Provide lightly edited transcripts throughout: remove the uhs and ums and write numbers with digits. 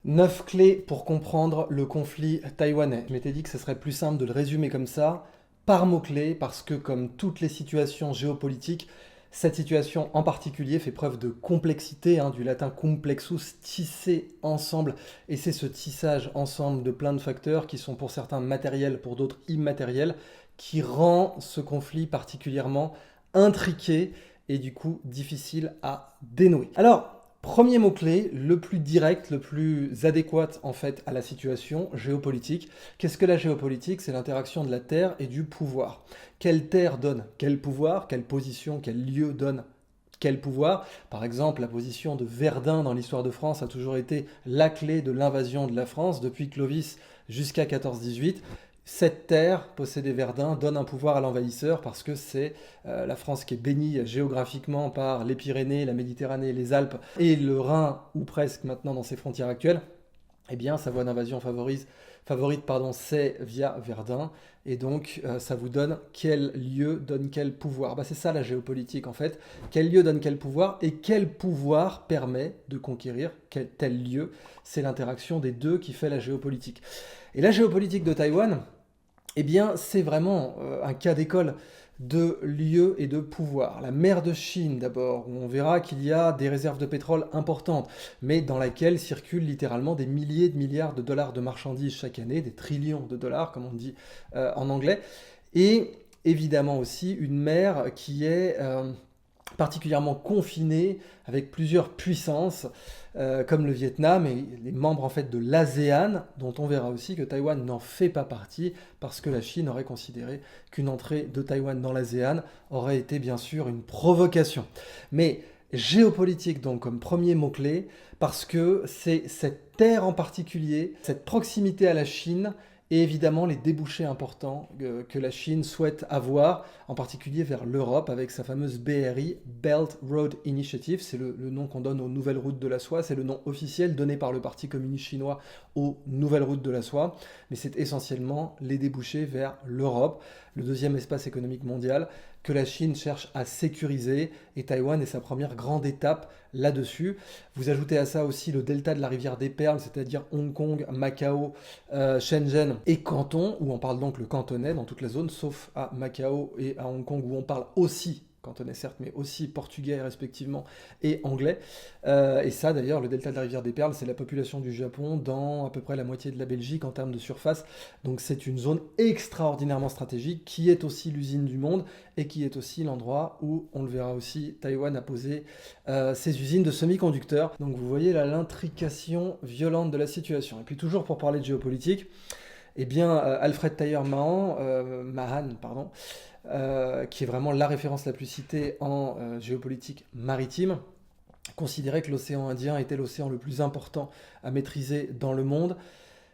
9 clés pour comprendre le conflit taïwanais. Je m'étais dit que ce serait plus simple de le résumer comme ça, par mots-clés, parce que comme toutes les situations géopolitiques, cette situation en particulier fait preuve de complexité, du latin complexus, tisser ensemble, et c'est ce tissage ensemble de plein de facteurs qui sont pour certains matériels, pour d'autres immatériels, qui rend ce conflit particulièrement intriqué et du coup difficile à dénouer. Alors, premier mot-clé, le plus direct, le plus adéquat en fait à la situation géopolitique. Qu'est-ce que la géopolitique? C'est l'interaction de la Terre et du pouvoir. Quelle Terre donne quel pouvoir? Quelle position, quel lieu donne quel pouvoir? Par exemple, la position de Verdun dans l'histoire de France a toujours été la clé de l'invasion de la France depuis Clovis jusqu'à 14-18. Cette terre, possédée Verdun, donne un pouvoir à l'envahisseur parce que c'est la France qui est bénie géographiquement par les Pyrénées, la Méditerranée, les Alpes et le Rhin, ou presque maintenant dans ses frontières actuelles. Eh bien, sa voie d'invasion favorite, c'est via Verdun. Et donc, ça vous donne quel lieu donne quel pouvoir. C'est ça la géopolitique en fait. Quel lieu donne quel pouvoir et quel pouvoir permet de conquérir tel lieu. C'est l'interaction des deux qui fait la géopolitique. Et la géopolitique de Taïwan, eh bien, c'est vraiment un cas d'école de lieu et de pouvoir. La mer de Chine, d'abord, où on verra qu'il y a des réserves de pétrole importantes, mais dans laquelle circulent littéralement des milliers de milliards de dollars de marchandises chaque année, des trillions de dollars, comme on dit en anglais. Et évidemment aussi une mer qui est particulièrement confinée avec plusieurs puissances comme le Vietnam et les membres en fait de l'ASEAN, dont on verra aussi que Taïwan n'en fait pas partie parce que la Chine aurait considéré qu'une entrée de Taïwan dans l'ASEAN aurait été bien sûr une provocation. Mais géopolitique donc comme premier mot-clé parce que c'est cette terre en particulier, cette proximité à la Chine et évidemment les débouchés importants que la Chine souhaite avoir, en particulier vers l'Europe, avec sa fameuse BRI, Belt Road Initiative. C'est le nom qu'on donne aux nouvelles routes de la soie, c'est le nom officiel donné par le Parti communiste chinois aux nouvelles routes de la soie, mais c'est essentiellement les débouchés vers l'Europe, le deuxième espace économique mondial, que la Chine cherche à sécuriser, et Taïwan est sa première grande étape là-dessus. Vous ajoutez à ça aussi le delta de la rivière des Perles, c'est-à-dire Hong Kong, Macao, Shenzhen et Canton, où on parle donc le cantonais dans toute la zone, sauf à Macao et à Hong Kong, où on parle aussi cantonais certes, mais aussi portugais respectivement et anglais. Et ça d'ailleurs, le delta de la rivière des Perles, c'est la population du Japon dans à peu près la moitié de la Belgique en termes de surface. Donc c'est une zone extraordinairement stratégique qui est aussi l'usine du monde et qui est aussi l'endroit où, on le verra aussi, Taïwan a posé ses usines de semi-conducteurs. Donc vous voyez là l'intrication violente de la situation. Et puis toujours pour parler de géopolitique, eh bien, Alfred Thayer Mahan, qui est vraiment la référence la plus citée en géopolitique maritime, considérait que l'océan Indien était l'océan le plus important à maîtriser dans le monde.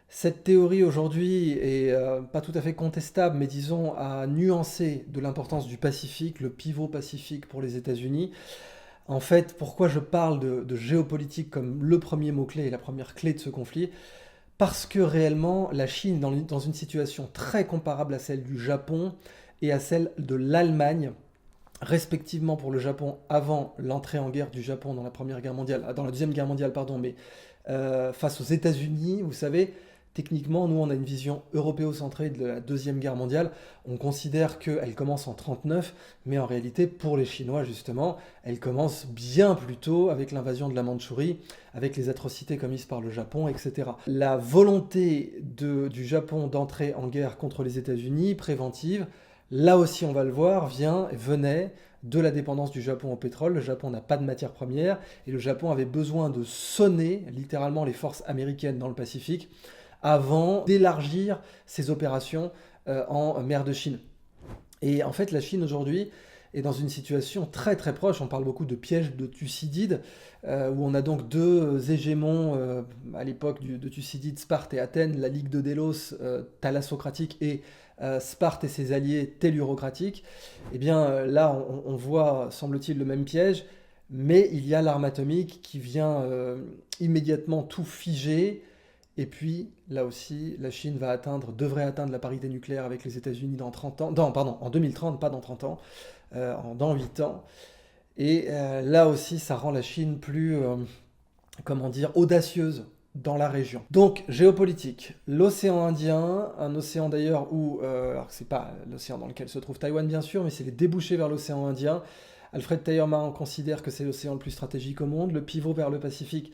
Cette théorie aujourd'hui est pas tout à fait contestable, mais disons à nuancer de l'importance du Pacifique, le pivot pacifique pour les États-Unis. En fait, pourquoi je parle de géopolitique comme le premier mot-clé et la première clé de ce conflit? Parce que réellement, la Chine, dans une situation très comparable à celle du Japon et à celle de l'Allemagne, respectivement pour le Japon avant l'entrée en guerre du Japon dans la Première Guerre mondiale, dans la Deuxième Guerre mondiale, pardon, mais face aux États-Unis, vous savez, techniquement, nous, on a une vision européocentrée de la Deuxième Guerre mondiale. On considère qu'elle commence en 1939, mais en réalité, pour les Chinois, justement, elle commence bien plus tôt avec l'invasion de la Mandchourie, avec les atrocités commises par le Japon, etc. La volonté du Japon d'entrer en guerre contre les États-Unis, préventive, là aussi, on va le voir, venait de la dépendance du Japon au pétrole. Le Japon n'a pas de matières premières et le Japon avait besoin de sonner littéralement les forces américaines dans le Pacifique avant d'élargir ses opérations en mer de Chine. Et en fait, la Chine aujourd'hui est dans une situation très très proche. On parle beaucoup de piège de Thucydide, où on a donc deux hégémons à l'époque de Thucydide, Sparte et Athènes, la Ligue de Délos, thalassocratique, et Sparte et ses alliés tellurocratiques. Et bien là, on voit, semble-t-il, le même piège, mais il y a l'arme atomique qui vient immédiatement tout figer. Et puis, là aussi, la Chine devrait atteindre la parité nucléaire avec les États-Unis dans 30 ans. Non, pardon, en 2030, pas dans 30 ans, dans 8 ans. Et là aussi, ça rend la Chine plus, audacieuse dans la région. Donc, géopolitique, l'océan Indien, un océan d'ailleurs où, alors c'est pas l'océan dans lequel se trouve Taïwan bien sûr, mais c'est les débouchés vers l'océan Indien. Alfred Teyerman considère que c'est l'océan le plus stratégique au monde. Le pivot vers le Pacifique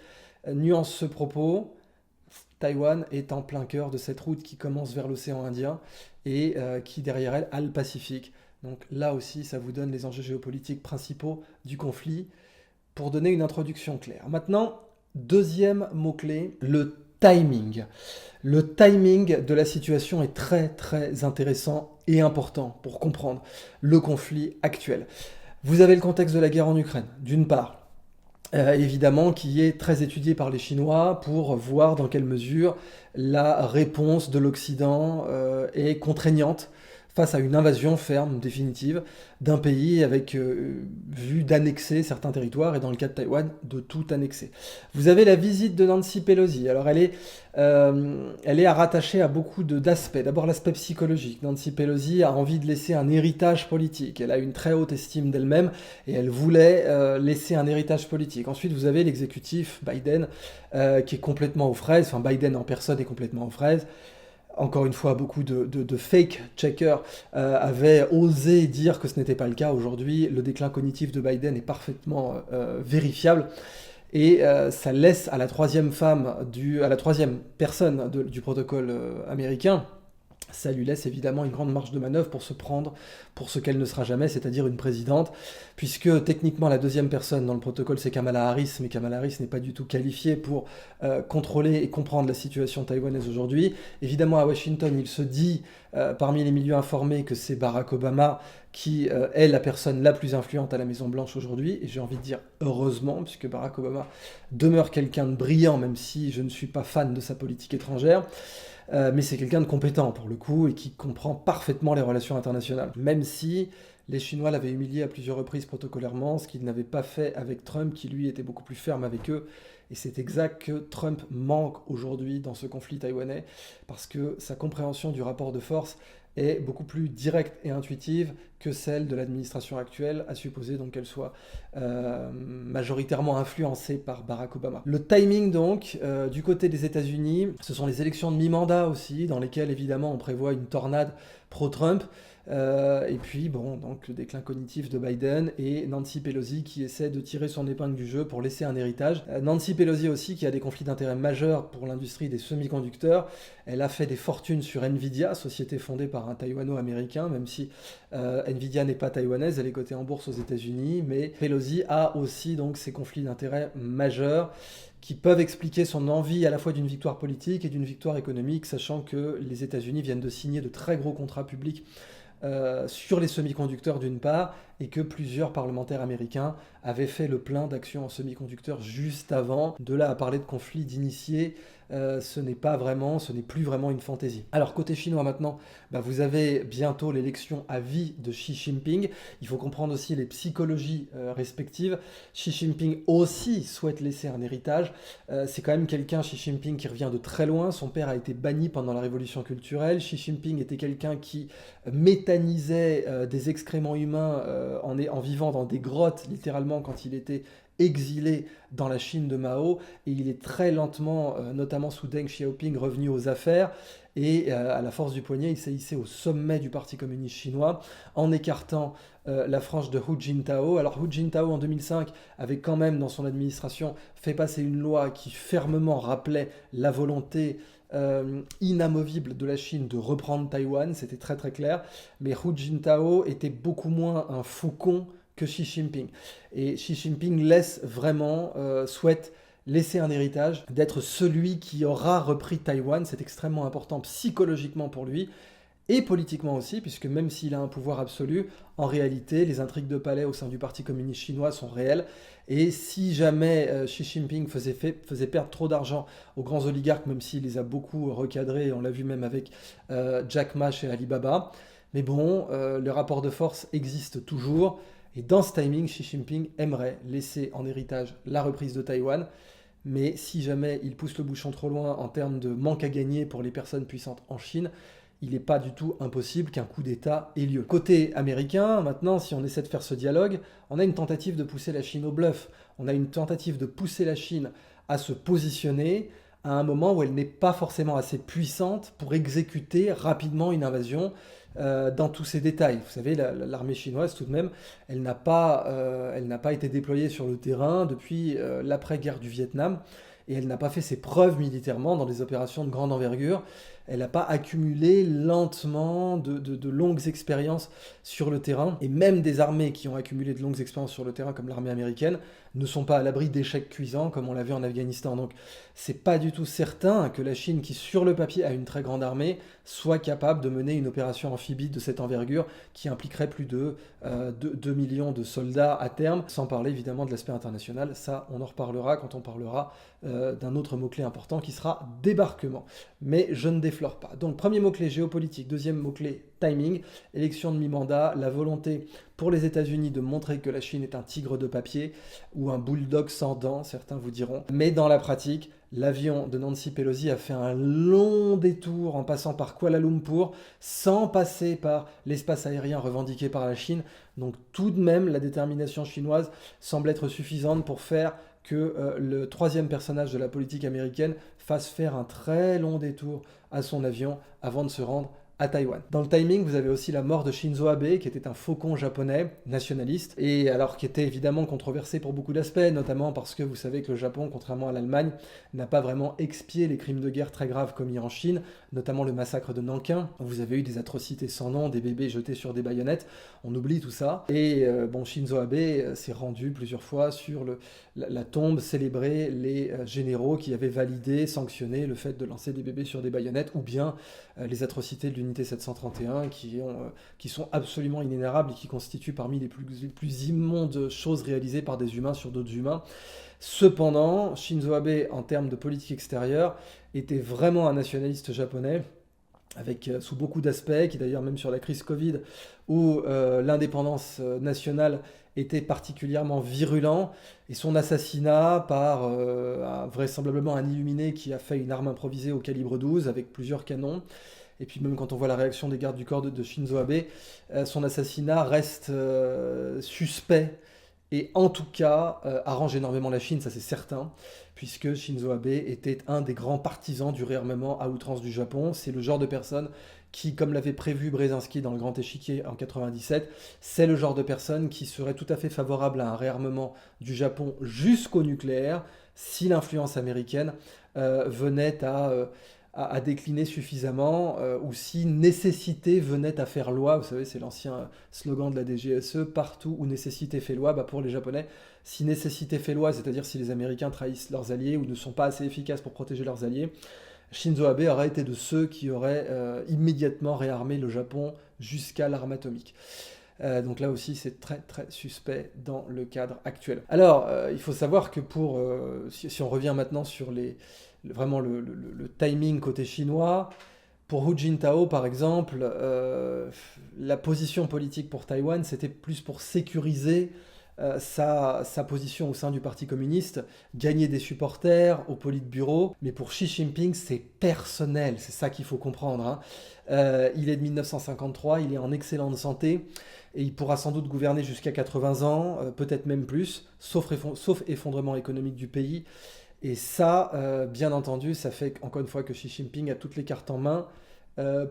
nuance ce propos. Taïwan est en plein cœur de cette route qui commence vers l'océan Indien et qui derrière elle a le Pacifique. Donc là aussi, ça vous donne les enjeux géopolitiques principaux du conflit pour donner une introduction claire. Maintenant, deuxième mot-clé, le timing. Le timing de la situation est très très intéressant et important pour comprendre le conflit actuel. Vous avez le contexte de la guerre en Ukraine, d'une part. Évidemment, qui est très étudié par les Chinois pour voir dans quelle mesure la réponse de l'Occident est contraignante face à une invasion ferme, définitive, d'un pays avec vue d'annexer certains territoires, et dans le cas de Taïwan, de tout annexer. Vous avez la visite de Nancy Pelosi. Alors elle est à rattacher à beaucoup d'aspects. D'abord l'aspect psychologique. Nancy Pelosi a envie de laisser un héritage politique. Elle a une très haute estime d'elle-même, et elle voulait laisser un héritage politique. Ensuite, vous avez l'exécutif Biden, qui est complètement aux fraises. Enfin, Biden en personne est complètement aux fraises. Encore une fois, beaucoup de fake-checkers avaient osé dire que ce n'était pas le cas. Aujourd'hui, le déclin cognitif de Biden est parfaitement vérifiable. Et ça laisse à la troisième personne du protocole américain, ça lui laisse évidemment une grande marge de manœuvre pour se prendre pour ce qu'elle ne sera jamais, c'est-à-dire une présidente, puisque techniquement la deuxième personne dans le protocole c'est Kamala Harris, mais Kamala Harris n'est pas du tout qualifiée pour contrôler et comprendre la situation taïwanaise aujourd'hui. Évidemment à Washington il se dit parmi les milieux informés que c'est Barack Obama qui est la personne la plus influente à la Maison-Blanche aujourd'hui, et j'ai envie de dire heureusement, puisque Barack Obama demeure quelqu'un de brillant, même si je ne suis pas fan de sa politique étrangère. Mais c'est quelqu'un de compétent pour le coup et qui comprend parfaitement les relations internationales. Même si les Chinois l'avaient humilié à plusieurs reprises protocolairement, ce qu'ils n'avaient pas fait avec Trump, qui lui était beaucoup plus ferme avec eux. Et c'est exact que Trump manque aujourd'hui dans ce conflit taïwanais, parce que sa compréhension du rapport de force est beaucoup plus directe et intuitive que celle de l'administration actuelle, à supposer donc qu'elle soit majoritairement influencée par Barack Obama. Le timing donc, du côté des États-Unis, ce sont les élections de mi-mandat aussi, dans lesquelles évidemment on prévoit une tornade pro-Trump. Et puis bon, donc le déclin cognitif de Biden et Nancy Pelosi qui essaie de tirer son épingle du jeu pour laisser un héritage. Nancy Pelosi aussi qui a des conflits d'intérêts majeurs pour l'industrie des semi-conducteurs. Elle a fait des fortunes sur Nvidia, société fondée par un Taïwano-américain, même si Nvidia n'est pas taïwanaise, elle est cotée en bourse aux États-Unis, mais Pelosi a aussi donc ces conflits d'intérêts majeurs qui peuvent expliquer son envie à la fois d'une victoire politique et d'une victoire économique, sachant que les États-Unis viennent de signer de très gros contrats publics sur les semi-conducteurs d'une part, et que plusieurs parlementaires américains avaient fait le plein d'actions en semi-conducteurs juste avant. De là à parler de conflit d'initiés, ce n'est plus vraiment une fantaisie. Alors côté chinois maintenant, vous avez bientôt l'élection à vie de Xi Jinping. Il faut comprendre aussi les psychologies respectives. Xi Jinping aussi souhaite laisser un héritage. C'est quand même quelqu'un, Xi Jinping, qui revient de très loin. Son père a été banni pendant la révolution culturelle. Xi Jinping était quelqu'un qui méthanisait des excréments humains en vivant dans des grottes, littéralement, quand il était exilé dans la Chine de Mao, et il est très lentement, notamment sous Deng Xiaoping, revenu aux affaires, et à la force du poignet, il s'est hissé au sommet du Parti communiste chinois, en écartant la frange de Hu Jintao. Alors Hu Jintao, en 2005, avait quand même, dans son administration, fait passer une loi qui fermement rappelait la volonté inamovible de la Chine de reprendre Taïwan, c'était très très clair, mais Hu Jintao était beaucoup moins un faucon que Xi Jinping. Et Xi Jinping souhaite laisser un héritage, d'être celui qui aura repris Taïwan. C'est extrêmement important psychologiquement pour lui, et politiquement aussi, puisque même s'il a un pouvoir absolu, en réalité, les intrigues de palais au sein du Parti communiste chinois sont réelles, et si jamais Xi Jinping faisait perdre trop d'argent aux grands oligarques, même s'il les a beaucoup recadrés, on l'a vu même avec Jack Ma chez Alibaba, mais bon, le rapport de force existe toujours. Et dans ce timing, Xi Jinping aimerait laisser en héritage la reprise de Taïwan, mais si jamais il pousse le bouchon trop loin en termes de manque à gagner pour les personnes puissantes en Chine, il n'est pas du tout impossible qu'un coup d'État ait lieu. Côté américain, maintenant, si on essaie de faire ce dialogue, on a une tentative de pousser la Chine au bluff, on a une tentative de pousser la Chine à se positionner, à un moment où elle n'est pas forcément assez puissante pour exécuter rapidement une invasion dans tous ses détails. Vous savez, l'armée chinoise, tout de même, elle n'a pas été déployée sur le terrain depuis l'après-guerre du Vietnam, et elle n'a pas fait ses preuves militairement dans des opérations de grande envergure. Elle n'a pas accumulé lentement de longues expériences sur le terrain. Et même des armées qui ont accumulé de longues expériences sur le terrain, comme l'armée américaine, ne sont pas à l'abri d'échecs cuisants, comme on l'a vu en Afghanistan. Donc, c'est pas du tout certain que la Chine, qui sur le papier a une très grande armée, soit capable de mener une opération amphibie de cette envergure qui impliquerait plus de 2 millions de soldats à terme, sans parler évidemment de l'aspect international. Ça, on en reparlera quand on parlera d'un autre mot-clé important qui sera débarquement. Mais je ne déflore pas. Donc, premier mot-clé géopolitique, deuxième mot-clé timing, élection de mi-mandat, la volonté pour les États-Unis de montrer que la Chine est un tigre de papier ou un bulldog sans dents, certains vous diront. Mais dans la pratique, l'avion de Nancy Pelosi a fait un long détour en passant par Kuala Lumpur, sans passer par l'espace aérien revendiqué par la Chine. Donc tout de même, la détermination chinoise semble être suffisante pour faire que le troisième personnage de la politique américaine fasse faire un très long détour à son avion avant de se rendre à Taïwan. Dans le timing, vous avez aussi la mort de Shinzo Abe, qui était un faucon japonais nationaliste, et alors qui était évidemment controversé pour beaucoup d'aspects, notamment parce que vous savez que le Japon, contrairement à l'Allemagne, n'a pas vraiment expié les crimes de guerre très graves commis en Chine, notamment le massacre de Nankin, où vous avez eu des atrocités sans nom, des bébés jetés sur des baïonnettes, on oublie tout ça, et Shinzo Abe s'est rendu plusieurs fois sur la tombe célébrer les généraux qui avaient validé, sanctionné le fait de lancer des bébés sur des baïonnettes, ou bien les atrocités de l'unité 731 qui sont absolument inénarrables et qui constituent parmi les plus immondes choses réalisées par des humains sur d'autres humains. Cependant, Shinzo Abe, en termes de politique extérieure, était vraiment un nationaliste japonais, sous beaucoup d'aspects, qui d'ailleurs même sur la crise Covid, où l'indépendance nationale était particulièrement virulent, et son assassinat par vraisemblablement un illuminé qui a fait une arme improvisée au calibre 12 avec plusieurs canons. Et puis même quand on voit la réaction des gardes du corps de Shinzo Abe, son assassinat reste suspect et en tout cas arrange énormément la Chine, ça c'est certain, puisque Shinzo Abe était un des grands partisans du réarmement à outrance du Japon. C'est le genre de personne qui, comme l'avait prévu Brzezinski dans le Grand Échiquier en 97, c'est le genre de personne qui serait tout à fait favorable à un réarmement du Japon jusqu'au nucléaire si l'influence américaine venait à décliner suffisamment, ou si nécessité venait à faire loi. Vous savez, c'est l'ancien slogan de la DGSE, partout où nécessité fait loi. Pour les Japonais, si nécessité fait loi, c'est-à-dire si les Américains trahissent leurs alliés ou ne sont pas assez efficaces pour protéger leurs alliés, Shinzo Abe aurait été de ceux qui auraient immédiatement réarmé le Japon jusqu'à l'arme atomique. Donc là aussi, c'est très très suspect dans le cadre actuel. Alors, il faut savoir que si on revient maintenant sur vraiment le timing côté chinois, pour Hu Jintao, par exemple, la position politique pour Taïwan, c'était plus pour sécuriser sa position au sein du Parti communiste, gagner des supporters au Politburo, mais pour Xi Jinping, c'est personnel, c'est ça qu'il faut comprendre. Hein. Il est de 1953, il est en excellente santé, et il pourra sans doute gouverner jusqu'à 80 ans, peut-être même plus, sauf effondrement économique du pays. Et ça, bien entendu, ça fait encore une fois que Xi Jinping a toutes les cartes en main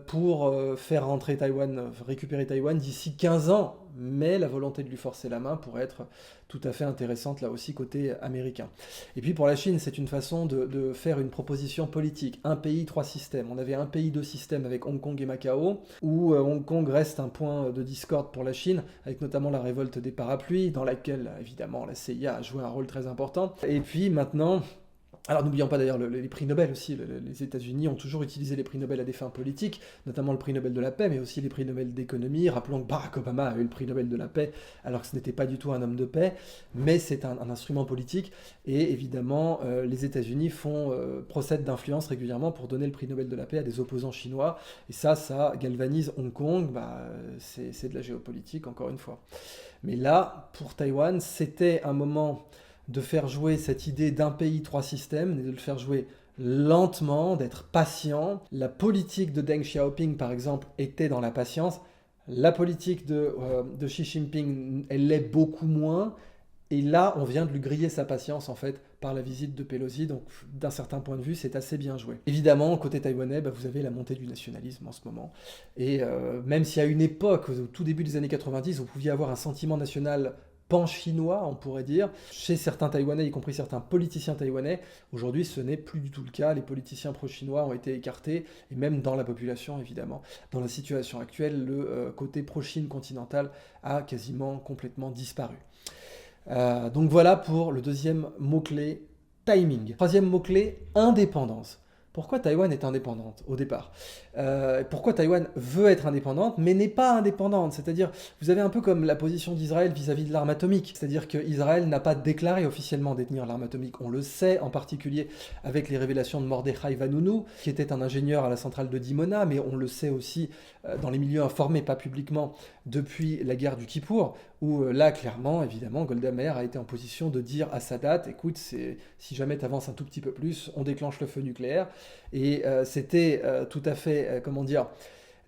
pour faire rentrer Taïwan, récupérer Taïwan d'ici 15 ans. Mais la volonté de lui forcer la main pourrait être tout à fait intéressante là aussi côté américain. Et puis pour la Chine, c'est une façon de faire une proposition politique. Un pays, trois systèmes. On avait un pays, deux systèmes avec Hong Kong et Macao, où Hong Kong reste un point de discorde pour la Chine, avec notamment la révolte des parapluies, dans laquelle évidemment la CIA a joué un rôle très important. Et puis maintenant... Alors n'oublions pas d'ailleurs les prix Nobel aussi, les États-Unis ont toujours utilisé les prix Nobel à des fins politiques, notamment le prix Nobel de la paix, mais aussi les prix Nobel d'économie. Rappelons que Barack Obama a eu le prix Nobel de la paix, alors que ce n'était pas du tout un homme de paix, mais c'est un instrument politique, et évidemment les États-Unis procèdent d'influence régulièrement pour donner le prix Nobel de la paix à des opposants chinois, et ça galvanise Hong Kong, c'est de la géopolitique encore une fois. Mais là, pour Taïwan, c'était un moment de faire jouer cette idée d'un pays, trois systèmes, et de le faire jouer lentement, d'être patient. La politique de Deng Xiaoping, par exemple, était dans la patience. La politique de Xi Jinping, elle l'est beaucoup moins. Et là, on vient de lui griller sa patience, en fait, par la visite de Pelosi, donc d'un certain point de vue, c'est assez bien joué. Évidemment, côté taïwanais, vous avez la montée du nationalisme en ce moment, et même si à une époque, au tout début des années 90, vous pouviez avoir un sentiment national pan-chinois, on pourrait dire, chez certains Taïwanais, y compris certains politiciens taïwanais, aujourd'hui ce n'est plus du tout le cas, les politiciens pro-chinois ont été écartés, et même dans la population évidemment. Dans la situation actuelle, le côté pro-Chine continental a quasiment complètement disparu. Donc voilà pour le deuxième mot-clé, timing. Troisième mot-clé, indépendance. Pourquoi Taïwan est indépendante au départ? Pourquoi Taïwan veut être indépendante mais n'est pas indépendante? C'est-à-dire, vous avez un peu comme la position d'Israël vis-à-vis de l'arme atomique. C'est-à-dire qu'Israël n'a pas déclaré officiellement détenir l'arme atomique. On le sait, en particulier avec les révélations de Mordechai Vanunu, qui était un ingénieur à la centrale de Dimona, mais on le sait aussi dans les milieux informés, pas publiquement, depuis la guerre du Kippour, où là, clairement, évidemment, Golda Meir a été en position de dire à Sadat, écoute, si jamais tu avances un tout petit peu plus, on déclenche le feu nucléaire. Et c'était tout à fait,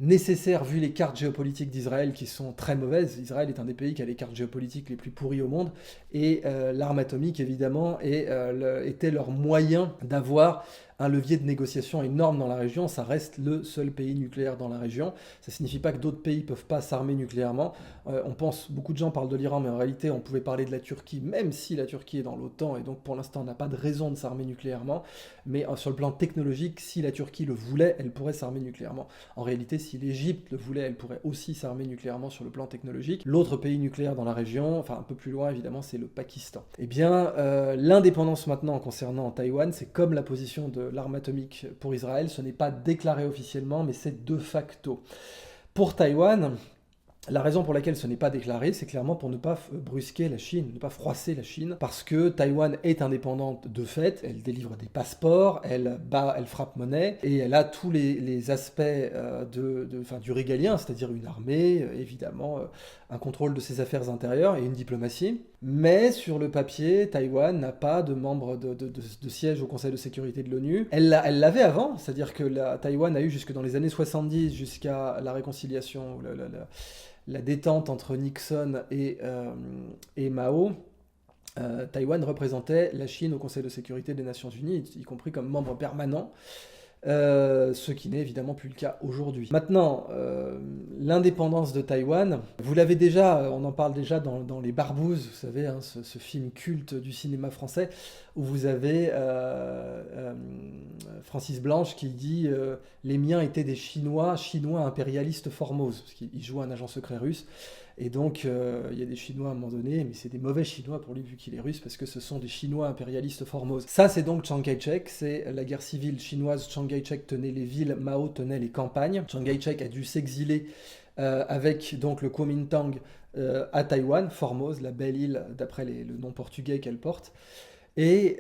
nécessaire vu les cartes géopolitiques d'Israël qui sont très mauvaises. Israël est un des pays qui a les cartes géopolitiques les plus pourries au monde, et l'arme atomique, évidemment, était leur moyen d'avoir un levier de négociation énorme dans la région. Ça reste le seul pays nucléaire dans la région. Ça ne signifie pas que d'autres pays ne peuvent pas s'armer nucléairement. Beaucoup de gens parlent de l'Iran, mais en réalité, on pouvait parler de la Turquie, même si la Turquie est dans l'OTAN, et donc pour l'instant, on n'a pas de raison de s'armer nucléairement. Mais sur le plan technologique, si la Turquie le voulait, elle pourrait s'armer nucléairement. En réalité, si l'Égypte le voulait, elle pourrait aussi s'armer nucléairement sur le plan technologique. L'autre pays nucléaire dans la région, enfin un peu plus loin, évidemment, c'est le Pakistan. Eh bien, l'indépendance maintenant concernant Taïwan, c'est comme la position de l'arme atomique pour Israël, ce n'est pas déclaré officiellement, mais c'est de facto. Pour Taïwan, la raison pour laquelle ce n'est pas déclaré, c'est clairement pour ne pas brusquer la Chine, ne pas froisser la Chine, parce que Taïwan est indépendante de fait, elle délivre des passeports, elle frappe monnaie, et elle a tous les aspects du régalien, c'est-à-dire une armée, évidemment, un contrôle de ses affaires intérieures et une diplomatie. Mais sur le papier, Taïwan n'a pas de membre de siège au Conseil de sécurité de l'ONU. Elle l'avait avant, c'est-à-dire que Taïwan a eu jusque dans les années 70, jusqu'à la réconciliation, la détente entre Nixon et Mao, Taïwan représentait la Chine au Conseil de sécurité des Nations Unies, y compris comme membre permanent, ce qui n'est évidemment plus le cas aujourd'hui. Maintenant, l'indépendance de Taïwan, vous l'avez déjà, on en parle déjà dans Les Barbouzes, vous savez, hein, ce film culte du cinéma français, où vous avez Francis Blanche qui dit les miens étaient des Chinois impérialistes Formose, parce qu'il joue un agent secret russe. Et donc, il y a des Chinois à un moment donné, mais c'est des mauvais Chinois pour lui, vu qu'il est russe, parce que ce sont des Chinois impérialistes Formose. Ça, c'est donc Chiang Kai-shek, c'est la guerre civile chinoise. Chiang Kai-shek tenait les villes, Mao tenait les campagnes. Chiang Kai-shek a dû s'exiler avec donc le Kuomintang à Taïwan, Formose, la belle île, d'après le nom portugais qu'elle porte. Et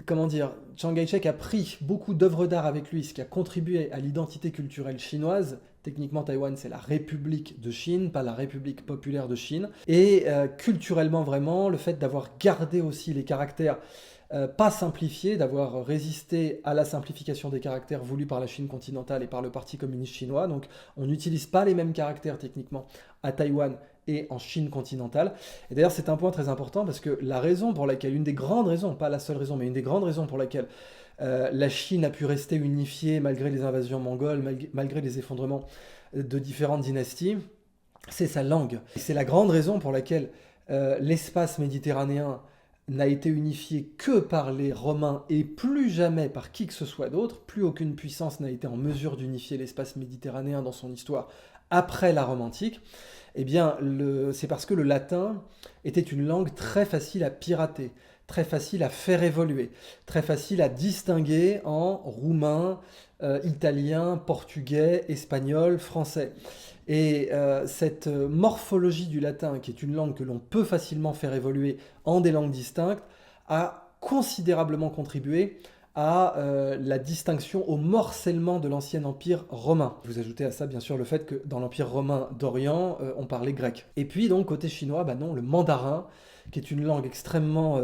Chiang Kai-shek a pris beaucoup d'œuvres d'art avec lui, ce qui a contribué à l'identité culturelle chinoise. Techniquement, Taïwan, c'est la République de Chine, pas la République populaire de Chine. Et culturellement, vraiment, le fait d'avoir gardé aussi les caractères pas simplifiés, d'avoir résisté à la simplification des caractères voulus par la Chine continentale et par le Parti communiste chinois. Donc, on n'utilise pas les mêmes caractères techniquement à Taïwan et en Chine continentale. Et d'ailleurs, c'est un point très important parce que la raison pour laquelle, une des grandes raisons, pas la seule raison, mais une des grandes raisons pour laquelle la Chine a pu rester unifiée malgré les invasions mongoles, malgré les effondrements de différentes dynasties, c'est sa langue. Et c'est la grande raison pour laquelle l'espace méditerranéen n'a été unifié que par les Romains et plus jamais par qui que ce soit d'autre. Plus aucune puissance n'a été en mesure d'unifier l'espace méditerranéen dans son histoire après la Rome antique. Eh bien, c'est parce que le latin était une langue très facile à pirater, très facile à faire évoluer, très facile à distinguer en roumain, italien, portugais, espagnol, français. Et cette morphologie du latin, qui est une langue que l'on peut facilement faire évoluer en des langues distinctes, a considérablement contribué à la distinction, au morcellement de l'ancien empire romain. Vous ajoutez à ça bien sûr le fait que dans l'empire romain d'Orient, on parlait grec. Et puis donc côté chinois, non, le mandarin, qui est une langue extrêmement,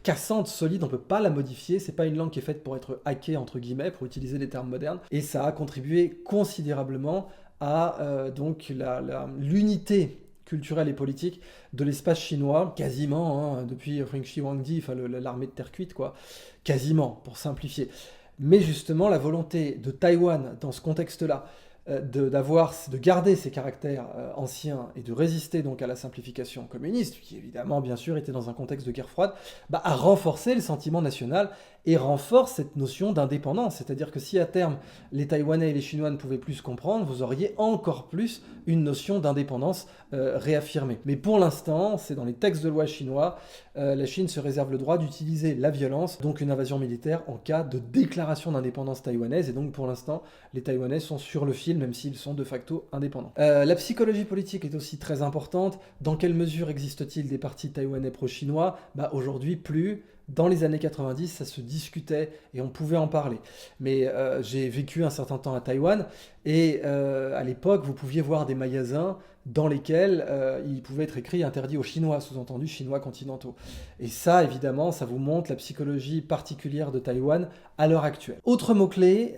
cassante, solide, on ne peut pas la modifier, c'est pas une langue qui est faite pour être hackée, entre guillemets, pour utiliser des termes modernes, et ça a contribué considérablement à donc l'unité culturelle et politique de l'espace chinois, quasiment, hein, depuis Feng Shi Huangdi, enfin l'armée de terre cuite, quoi, quasiment, pour simplifier. Mais justement, la volonté de Taïwan, dans ce contexte-là, de garder ses caractères anciens et de résister donc à la simplification communiste, qui évidemment, bien sûr, était dans un contexte de guerre froide, a renforcé le sentiment national et renforce cette notion d'indépendance. C'est-à-dire que si à terme, les Taïwanais et les Chinois ne pouvaient plus se comprendre, vous auriez encore plus une notion d'indépendance réaffirmée. Mais pour l'instant, c'est dans les textes de loi chinois, la Chine se réserve le droit d'utiliser la violence, donc une invasion militaire, en cas de déclaration d'indépendance taïwanaise. Et donc pour l'instant, les Taïwanais sont sur le fil, même s'ils sont de facto indépendants. La psychologie politique est aussi très importante. Dans quelle mesure existe-t-il des partis taïwanais pro-chinois ? Aujourd'hui, plus. Dans les années 90, ça se discutait et on pouvait en parler. Mais j'ai vécu un certain temps à Taïwan et à l'époque, vous pouviez voir des magasins dans lesquels il pouvait être écrit interdit aux Chinois, sous-entendu Chinois continentaux. Et ça, évidemment, ça vous montre la psychologie particulière de Taïwan à l'heure actuelle. Autre mot-clé,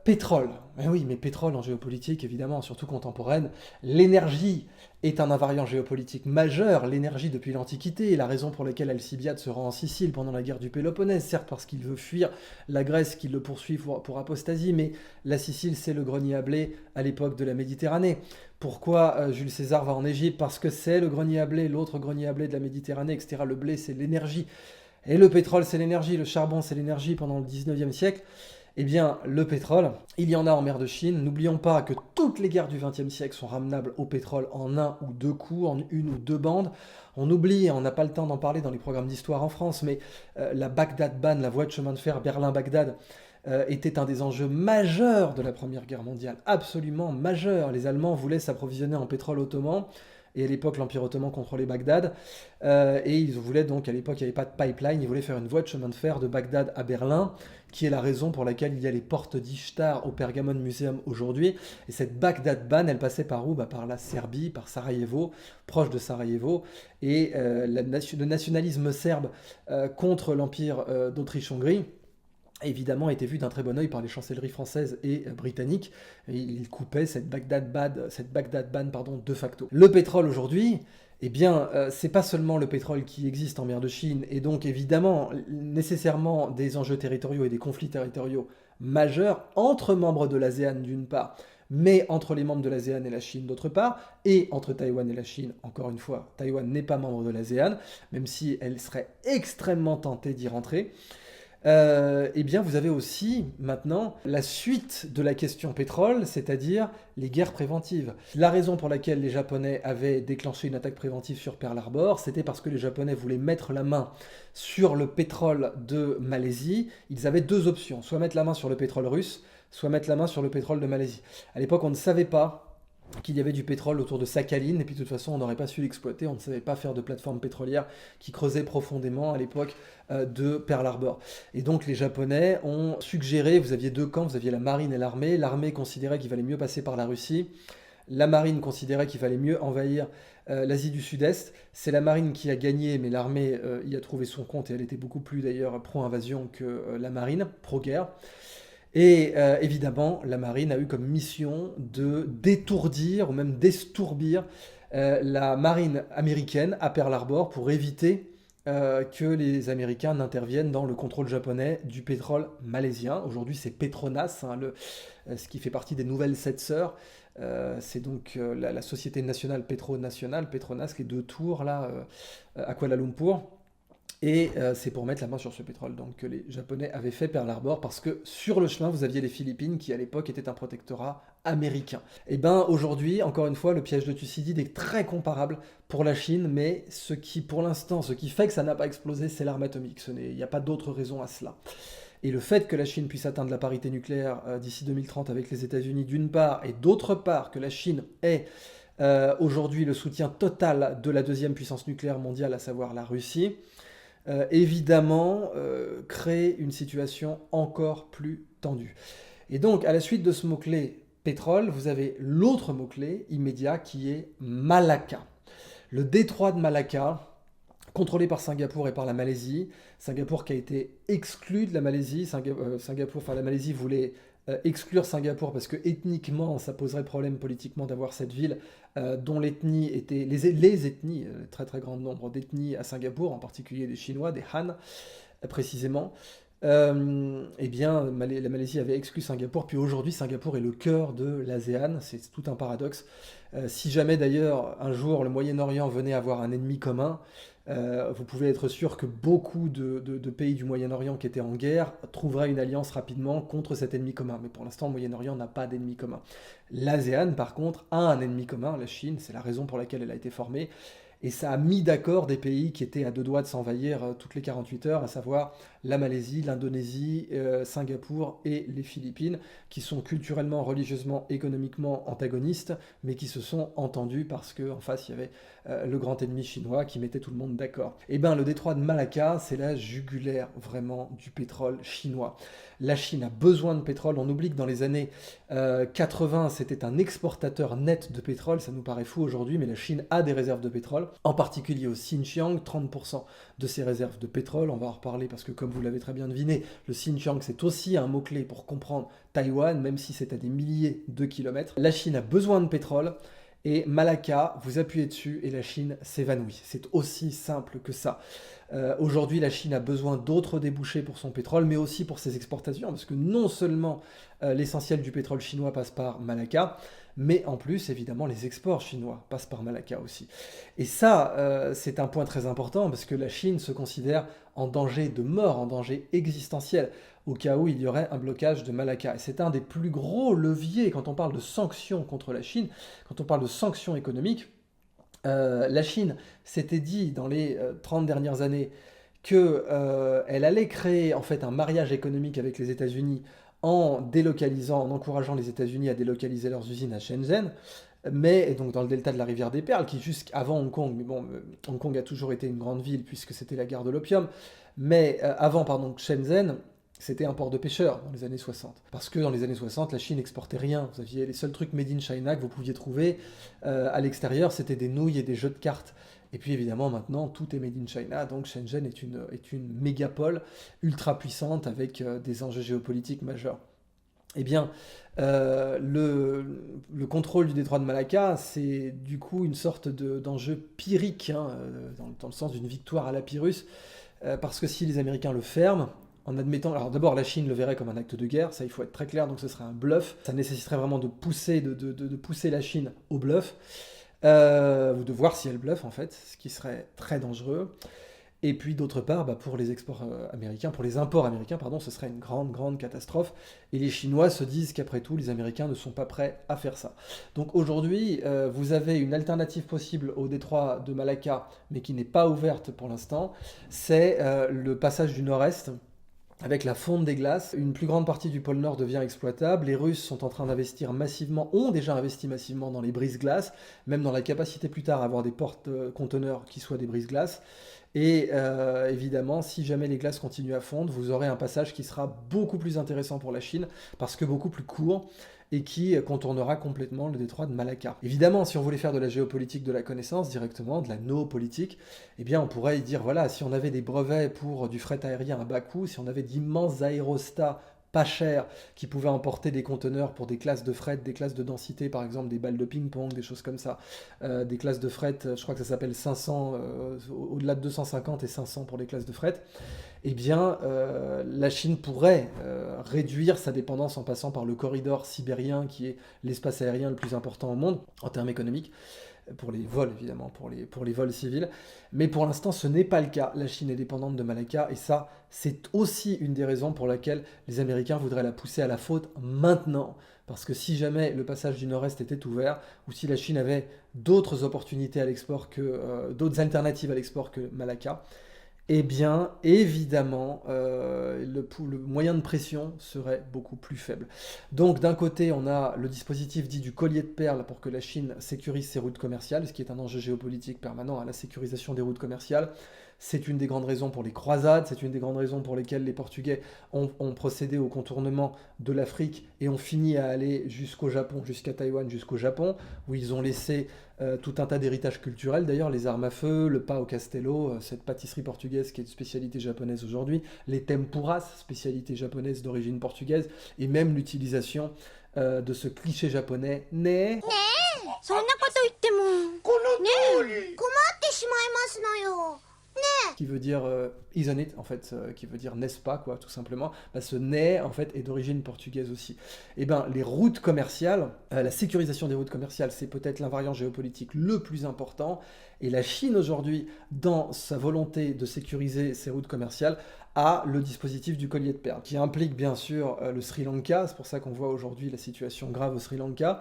pétrole. Mais oui, mais pétrole en géopolitique, évidemment, surtout contemporaine. L'énergie est un invariant géopolitique majeur, l'énergie depuis l'Antiquité, la raison pour laquelle Alcibiade se rend en Sicile pendant la guerre du Péloponnèse, certes parce qu'il veut fuir la Grèce qui le poursuit pour apostasie, mais la Sicile c'est le grenier à blé à l'époque de la Méditerranée. Pourquoi Jules César va en Égypte ? Parce que c'est le grenier à blé, l'autre grenier à blé de la Méditerranée, etc. Le blé c'est l'énergie, et le pétrole c'est l'énergie, le charbon c'est l'énergie pendant le 19e siècle. Eh bien, le pétrole, il y en a en mer de Chine. N'oublions pas que toutes les guerres du XXe siècle sont ramenables au pétrole en un ou deux coups, en une ou deux bandes. On oublie, on n'a pas le temps d'en parler dans les programmes d'histoire en France, mais la Bagdad Ban, la voie de chemin de fer Berlin-Bagdad, était un des enjeux majeurs de la Première Guerre mondiale, absolument majeur. Les Allemands voulaient s'approvisionner en pétrole ottoman, et à l'époque l'Empire ottoman contrôlait Bagdad, et ils voulaient donc, à l'époque il n'y avait pas de pipeline, ils voulaient faire une voie de chemin de fer de Bagdad à Berlin, qui est la raison pour laquelle il y a les portes d'Ishtar au Pergamon Museum aujourd'hui. Et cette Bagdad Ban, elle passait par où ? Par la Serbie, par Sarajevo, proche de Sarajevo, et le nationalisme serbe contre l'Empire d'Autriche-Hongrie, évidemment était vu d'un très bon œil par les chancelleries françaises et britanniques. Et ils coupaient cette Bagdad Ban, de facto. Le pétrole aujourd'hui, eh bien, c'est pas seulement le pétrole qui existe en mer de Chine, et donc évidemment, nécessairement des enjeux territoriaux et des conflits territoriaux majeurs entre membres de l'ASEAN d'une part, mais entre les membres de l'ASEAN et la Chine d'autre part, et entre Taïwan et la Chine, encore une fois, Taïwan n'est pas membre de l'ASEAN, même si elle serait extrêmement tentée d'y rentrer. Eh bien, vous avez aussi maintenant la suite de la question pétrole, c'est-à-dire les guerres préventives. La raison pour laquelle les Japonais avaient déclenché une attaque préventive sur Pearl Harbor, c'était parce que les Japonais voulaient mettre la main sur le pétrole de Malaisie. Ils avaient deux options, soit mettre la main sur le pétrole russe, soit mettre la main sur le pétrole de Malaisie. À l'époque, on ne savait pas qu'il y avait du pétrole autour de Sakhalin, et puis de toute façon on n'aurait pas su l'exploiter, on ne savait pas faire de plateforme pétrolière qui creusait profondément à l'époque de Pearl Harbor. Et donc les Japonais ont suggéré, vous aviez deux camps, vous aviez la marine et l'armée. L'armée considérait qu'il valait mieux passer par la Russie, la marine considérait qu'il fallait mieux envahir l'Asie du Sud-Est. C'est la marine qui a gagné, mais l'armée y a trouvé son compte, et elle était beaucoup plus d'ailleurs pro-invasion que la marine, pro-guerre. Et évidemment, la marine a eu comme mission de d'étourdir ou même d'estourbir la marine américaine à Pearl Harbor pour éviter que les Américains n'interviennent dans le contrôle japonais du pétrole malaisien. Aujourd'hui, c'est Petronas, hein, ce qui fait partie des nouvelles sept sœurs. C'est donc la société nationale Petronational, Petronas, qui est de Tours, là, à Kuala Lumpur. Et c'est pour mettre la main sur ce pétrole donc, que les Japonais avaient fait Pearl Harbor, parce que sur le chemin, vous aviez les Philippines, qui à l'époque était un protectorat américain. Et bien aujourd'hui, encore une fois, le piège de Thucydide est très comparable pour la Chine, mais ce qui fait que ça n'a pas explosé, c'est l'arme atomique. Il n'y a pas d'autre raison à cela. Et le fait que la Chine puisse atteindre la parité nucléaire d'ici 2030 avec les États-Unis d'une part, et d'autre part que la Chine ait aujourd'hui le soutien total de la deuxième puissance nucléaire mondiale, à savoir la Russie, évidemment crée une situation encore plus tendue. Et donc, à la suite de ce mot-clé pétrole, vous avez l'autre mot-clé immédiat qui est Malacca. Le détroit de Malacca, contrôlé par Singapour et par la Malaisie. Singapour qui a été exclu de la Malaisie. La Malaisie voulait exclure Singapour parce que ethniquement, ça poserait problème politiquement d'avoir cette ville dont l'ethnie était les ethnies, très très grand nombre d'ethnies à Singapour, en particulier des Chinois, des Han précisément. Eh bien, la Malaisie avait exclu Singapour, puis aujourd'hui Singapour est le cœur de l'ASEAN, c'est tout un paradoxe. Si jamais d'ailleurs un jour le Moyen-Orient venait avoir un ennemi commun, vous pouvez être sûr que beaucoup de pays du Moyen-Orient qui étaient en guerre trouveraient une alliance rapidement contre cet ennemi commun. Mais pour l'instant, le Moyen-Orient n'a pas d'ennemi commun. L'ASEAN, par contre, a un ennemi commun, la Chine, c'est la raison pour laquelle elle a été formée. Et ça a mis d'accord des pays qui étaient à deux doigts de s'envahir toutes les 48 heures, à savoir la Malaisie, l'Indonésie, Singapour et les Philippines, qui sont culturellement, religieusement, économiquement antagonistes, mais qui se sont entendus parce qu'en face, il y avait le grand ennemi chinois qui mettait tout le monde d'accord. Eh bien, le détroit de Malacca, c'est la jugulaire vraiment du pétrole chinois. La Chine a besoin de pétrole. On oublie que dans les années 80, c'était un exportateur net de pétrole. Ça nous paraît fou aujourd'hui, mais la Chine a des réserves de pétrole, en particulier au Xinjiang, 30% de ses réserves de pétrole. On va en reparler parce que, comme vous l'avez très bien deviné, le Xinjiang, c'est aussi un mot-clé pour comprendre Taïwan, même si c'est à des milliers de kilomètres. La Chine a besoin de pétrole. Et Malacca, vous appuyez dessus et la Chine s'évanouit. C'est aussi simple que ça. Aujourd'hui, la Chine a besoin d'autres débouchés pour son pétrole, mais aussi pour ses exportations, parce que non seulement l'essentiel du pétrole chinois passe par Malacca, mais en plus, évidemment, les exports chinois passent par Malacca aussi. Et ça, c'est un point très important, parce que la Chine se considère en danger de mort, en danger existentiel, au cas où il y aurait un blocage de Malacca. Et c'est un des plus gros leviers quand on parle de sanctions contre la Chine, quand on parle de sanctions économiques. La Chine s'était dit dans les 30 dernières années qu'elle allait créer en fait un mariage économique avec les États-Unis en délocalisant, en encourageant les États-Unis à délocaliser leurs usines à Shenzhen, mais et donc dans le delta de la rivière des Perles, qui jusqu'avant Hong Kong, mais bon, Hong Kong a toujours été une grande ville puisque c'était la guerre de l'opium, mais avant, pardon, Shenzhen, c'était un port de pêcheurs dans les années 60. Parce que dans les années 60, la Chine n'exportait rien. Vous aviez les seuls trucs made in China que vous pouviez trouver à l'extérieur, c'était des nouilles et des jeux de cartes. Et puis évidemment, maintenant, tout est made in China. Donc Shenzhen est une mégapole ultra puissante avec des enjeux géopolitiques majeurs. Eh bien, le contrôle du détroit de Malacca, c'est du coup une sorte d'enjeu pyrrhique, hein, dans le sens d'une victoire à la Pyrrhus, parce que si les Américains le ferment, en admettant, alors d'abord la Chine le verrait comme un acte de guerre, ça il faut être très clair, donc ce serait un bluff, ça nécessiterait vraiment de pousser la Chine au bluff, ou de voir si elle bluffe en fait, ce qui serait très dangereux. Et puis d'autre part, pour les exports américains, pour les imports américains, pardon, ce serait une grande, grande catastrophe. Et les Chinois se disent qu'après tout, les Américains ne sont pas prêts à faire ça. Donc aujourd'hui, vous avez une alternative possible au détroit de Malacca, mais qui n'est pas ouverte pour l'instant, c'est le passage du nord-est, avec la fonte des glaces. Une plus grande partie du pôle Nord devient exploitable. Les Russes sont en train d'investir massivement, ont déjà investi massivement dans les brise-glaces, même dans la capacité plus tard à avoir des porte-conteneurs qui soient des brise-glaces. Et évidemment, si jamais les glaces continuent à fondre, vous aurez un passage qui sera beaucoup plus intéressant pour la Chine, parce que beaucoup plus court, et qui contournera complètement le détroit de Malacca. Évidemment, si on voulait faire de la géopolitique de la connaissance directement, de la noopolitique, eh bien on pourrait y dire, voilà, si on avait des brevets pour du fret aérien à bas coût, si on avait d'immenses aérostats pas chers qui pouvaient emporter des conteneurs pour des classes de fret, des classes de densité, par exemple des balles de ping-pong, des choses comme ça, des classes de fret, je crois que ça s'appelle 500, au-delà de 250 et 500 pour les classes de fret, eh bien la Chine pourrait réduire sa dépendance en passant par le corridor sibérien qui est l'espace aérien le plus important au monde en termes économiques, pour les vols évidemment, pour les vols civils. Mais pour l'instant, ce n'est pas le cas. La Chine est dépendante de Malacca et ça, c'est aussi une des raisons pour laquelle les Américains voudraient la pousser à la faute maintenant. Parce que si jamais le passage du Nord-Est était ouvert, ou si la Chine avait d'autres opportunités à l'export d'autres alternatives à l'export que Malacca, eh bien, évidemment, le moyen de pression serait beaucoup plus faible. Donc, d'un côté, on a le dispositif dit du collier de perles pour que la Chine sécurise ses routes commerciales, ce qui est un enjeu géopolitique permanent à la sécurisation des routes commerciales. C'est une des grandes raisons pour les croisades, c'est une des grandes raisons pour lesquelles les Portugais ont procédé au contournement de l'Afrique et ont fini à aller jusqu'au Japon, jusqu'à Taïwan, jusqu'au Japon, où ils ont laissé tout un tas d'héritages culturels, d'ailleurs les armes à feu, le pão castello, cette pâtisserie portugaise qui est une spécialité japonaise aujourd'hui, les tempuras, spécialité japonaise d'origine portugaise, et même l'utilisation de ce cliché japonais né そんなこと言ってもこの通り困ってしまいますのよ qui veut dire isn't it en fait, qui veut dire n'est-ce pas quoi, tout simplement. Bah, ce n'est en fait est d'origine portugaise aussi. Et ben les routes commerciales, la sécurisation des routes commerciales, c'est peut-être l'invariant géopolitique le plus important. Et la Chine aujourd'hui, dans sa volonté de sécuriser ses routes commerciales, a le dispositif du collier de perles, qui implique bien sûr le Sri Lanka. C'est pour ça qu'on voit aujourd'hui la situation grave au Sri Lanka.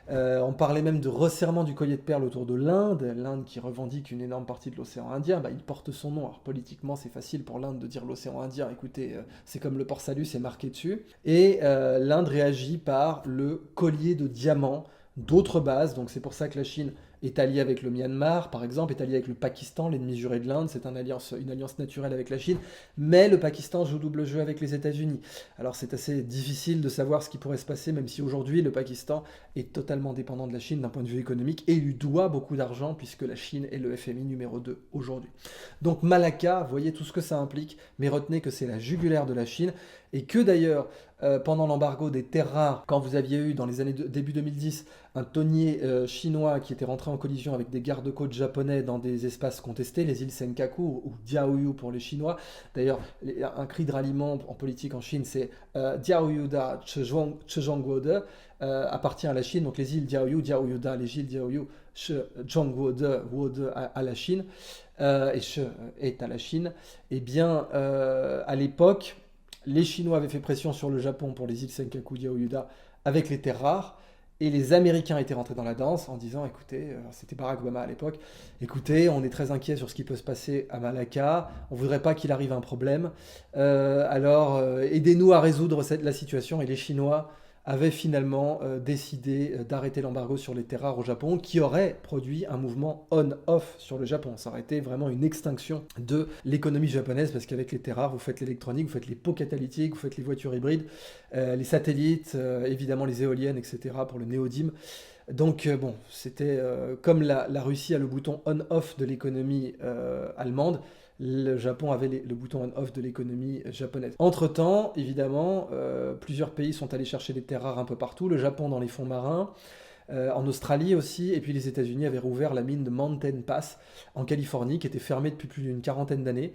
On parlait même de resserrement du collier de perles autour de l'Inde, l'Inde qui revendique une énorme partie de l'océan Indien. Bah, il porte son nom. Alors politiquement, c'est facile pour l'Inde de dire l'océan Indien. Écoutez, c'est comme le port Salut, c'est marqué dessus. Et l'Inde réagit par le collier de diamants d'autres bases. Donc c'est pour ça que la Chine est alliée avec le Myanmar, par exemple, est alliée avec le Pakistan, l'ennemi juré de l'Inde, c'est une alliance naturelle avec la Chine, mais le Pakistan joue double jeu avec les États-Unis. Alors c'est assez difficile de savoir ce qui pourrait se passer, même si aujourd'hui le Pakistan est totalement dépendant de la Chine d'un point de vue économique et lui doit beaucoup d'argent puisque la Chine est le FMI numéro 2 aujourd'hui. Donc Malacca, voyez tout ce que ça implique, mais retenez que c'est la jugulaire de la Chine et que d'ailleurs pendant l'embargo des terres rares, quand vous aviez eu dans les années début 2010 un tonnier chinois qui était rentré en collision avec des gardes-côtes japonais dans des espaces contestés, les îles Senkaku ou Diaoyu pour les Chinois. D'ailleurs, un cri de ralliement en politique en Chine, c'est Diaoyuda Chezhongguode, appartient à la Chine, donc les îles Diaoyu, Diaoyuda, les îles Diaoyu, Chezhongguode, Wuode à la Chine, et Che est à la Chine. Eh bien, à l'époque, les Chinois avaient fait pression sur le Japon pour les îles Senkaku, Diaoyuda, avec les terres rares. Et les Américains étaient rentrés dans la danse en disant, écoutez, c'était Barack Obama à l'époque, écoutez, on est très inquiet sur ce qui peut se passer à Malacca, on ne voudrait pas qu'il arrive un problème, alors aidez-nous à résoudre la situation. Et les Chinois avaient finalement décidé d'arrêter l'embargo sur les terres rares au Japon, qui aurait produit un mouvement on-off sur le Japon. Ça aurait été vraiment une extinction de l'économie japonaise, parce qu'avec les terres rares, vous faites l'électronique, vous faites les pots catalytiques, vous faites les voitures hybrides, les satellites, évidemment les éoliennes, etc. pour le néodyme. Donc bon, c'était comme la Russie a le bouton on-off de l'économie allemande, le Japon avait le bouton on-off de l'économie japonaise. Entre-temps, évidemment, plusieurs pays sont allés chercher des terres rares un peu partout, le Japon dans les fonds marins, en Australie aussi, et puis les États-Unis avaient rouvert la mine de Mountain Pass en Californie, qui était fermée depuis plus d'une quarantaine d'années,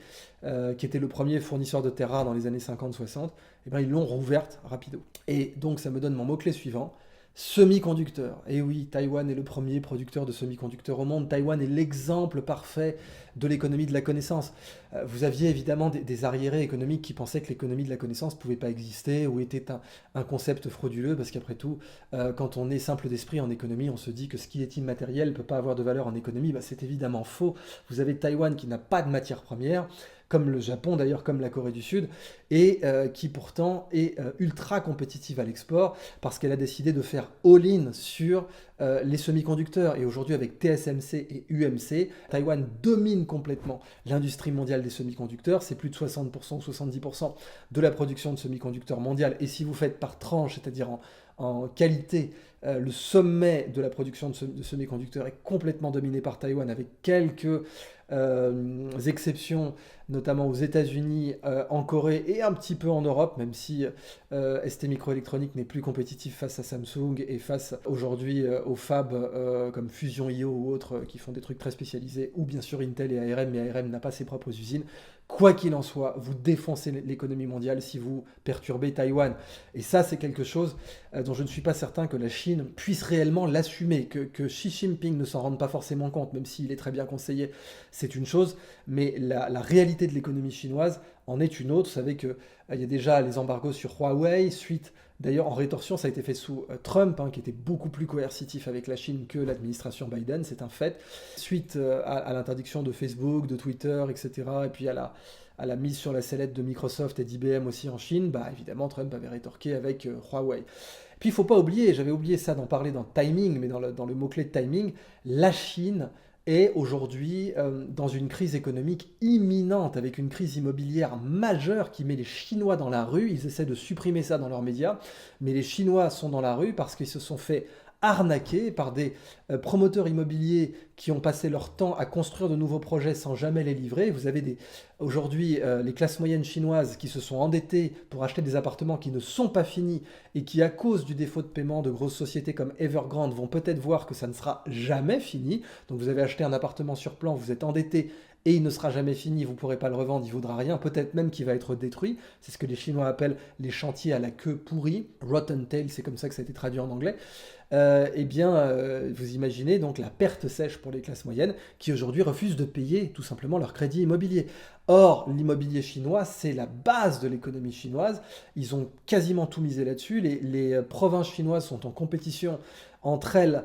qui était le premier fournisseur de terres rares dans les années 50-60, et bien ils l'ont rouverte rapido. Et donc ça me donne mon mot-clé suivant, semi-conducteurs. Et oui, Taïwan est le premier producteur de semi-conducteurs au monde. Taïwan est l'exemple parfait de l'économie de la connaissance. Vous aviez évidemment des arriérés économiques qui pensaient que l'économie de la connaissance ne pouvait pas exister ou était un concept frauduleux, parce qu'après tout, quand on est simple d'esprit en économie, on se dit que ce qui est immatériel ne peut pas avoir de valeur en économie. Bah, c'est évidemment faux. Vous avez Taïwan qui n'a pas de matière première, comme le Japon d'ailleurs, comme la Corée du Sud, et qui pourtant est ultra compétitive à l'export, parce qu'elle a décidé de faire all-in sur les semi-conducteurs. Et aujourd'hui, avec TSMC et UMC, Taïwan domine complètement l'industrie mondiale des semi-conducteurs. C'est plus de 60% ou 70% de la production de semi-conducteurs mondiale. Et si vous faites par tranche, c'est-à-dire en qualité, le sommet de la production de semi-conducteurs est complètement dominé par Taïwan, avec quelques exceptions, notamment aux États-Unis, en Corée et un petit peu en Europe, même si ST Microelectronics n'est plus compétitif face à Samsung et face aujourd'hui aux fabs comme Fusion-io ou autres qui font des trucs très spécialisés, ou bien sûr Intel et ARM, mais ARM n'a pas ses propres usines. Quoi qu'il en soit, vous défoncez l'économie mondiale si vous perturbez Taïwan. Et ça, c'est quelque chose dont je ne suis pas certain que la Chine puisse réellement l'assumer, que Xi Jinping ne s'en rende pas forcément compte, même s'il est très bien conseillé, c'est une chose, mais la réalité de l'économie chinoise en est une autre. Vous savez qu'il y a déjà les embargos sur Huawei, suite d'ailleurs en rétorsion, ça a été fait sous Trump, qui était beaucoup plus coercitif avec la Chine que l'administration Biden, c'est un fait, suite à l'interdiction de Facebook, de Twitter, etc., et puis à la mise sur la sellette de Microsoft et d'IBM aussi en Chine, bah évidemment Trump avait rétorqué avec Huawei. Puis il ne faut pas oublier, j'avais oublié ça d'en parler dans timing, mais dans le mot-clé de timing, la Chine est aujourd'hui dans une crise économique imminente, avec une crise immobilière majeure qui met les Chinois dans la rue. Ils essaient de supprimer ça dans leurs médias, mais les Chinois sont dans la rue parce qu'ils se sont fait arnaqués par des promoteurs immobiliers qui ont passé leur temps à construire de nouveaux projets sans jamais les livrer. Vous avez aujourd'hui les classes moyennes chinoises qui se sont endettées pour acheter des appartements qui ne sont pas finis et qui, à cause du défaut de paiement de grosses sociétés comme Evergrande, vont peut-être voir que ça ne sera jamais fini. Donc vous avez acheté un appartement sur plan, vous êtes endetté et il ne sera jamais fini, vous ne pourrez pas le revendre, il ne vaudra rien, peut-être même qu'il va être détruit. C'est ce que les Chinois appellent les chantiers à la queue pourrie, rotten tail, c'est comme ça que ça a été traduit en anglais. Vous imaginez donc la perte sèche pour les classes moyennes qui aujourd'hui refusent de payer tout simplement leur crédit immobilier. Or, l'immobilier chinois, c'est la base de l'économie chinoise. Ils ont quasiment tout misé là-dessus. Les provinces chinoises sont en compétition entre elles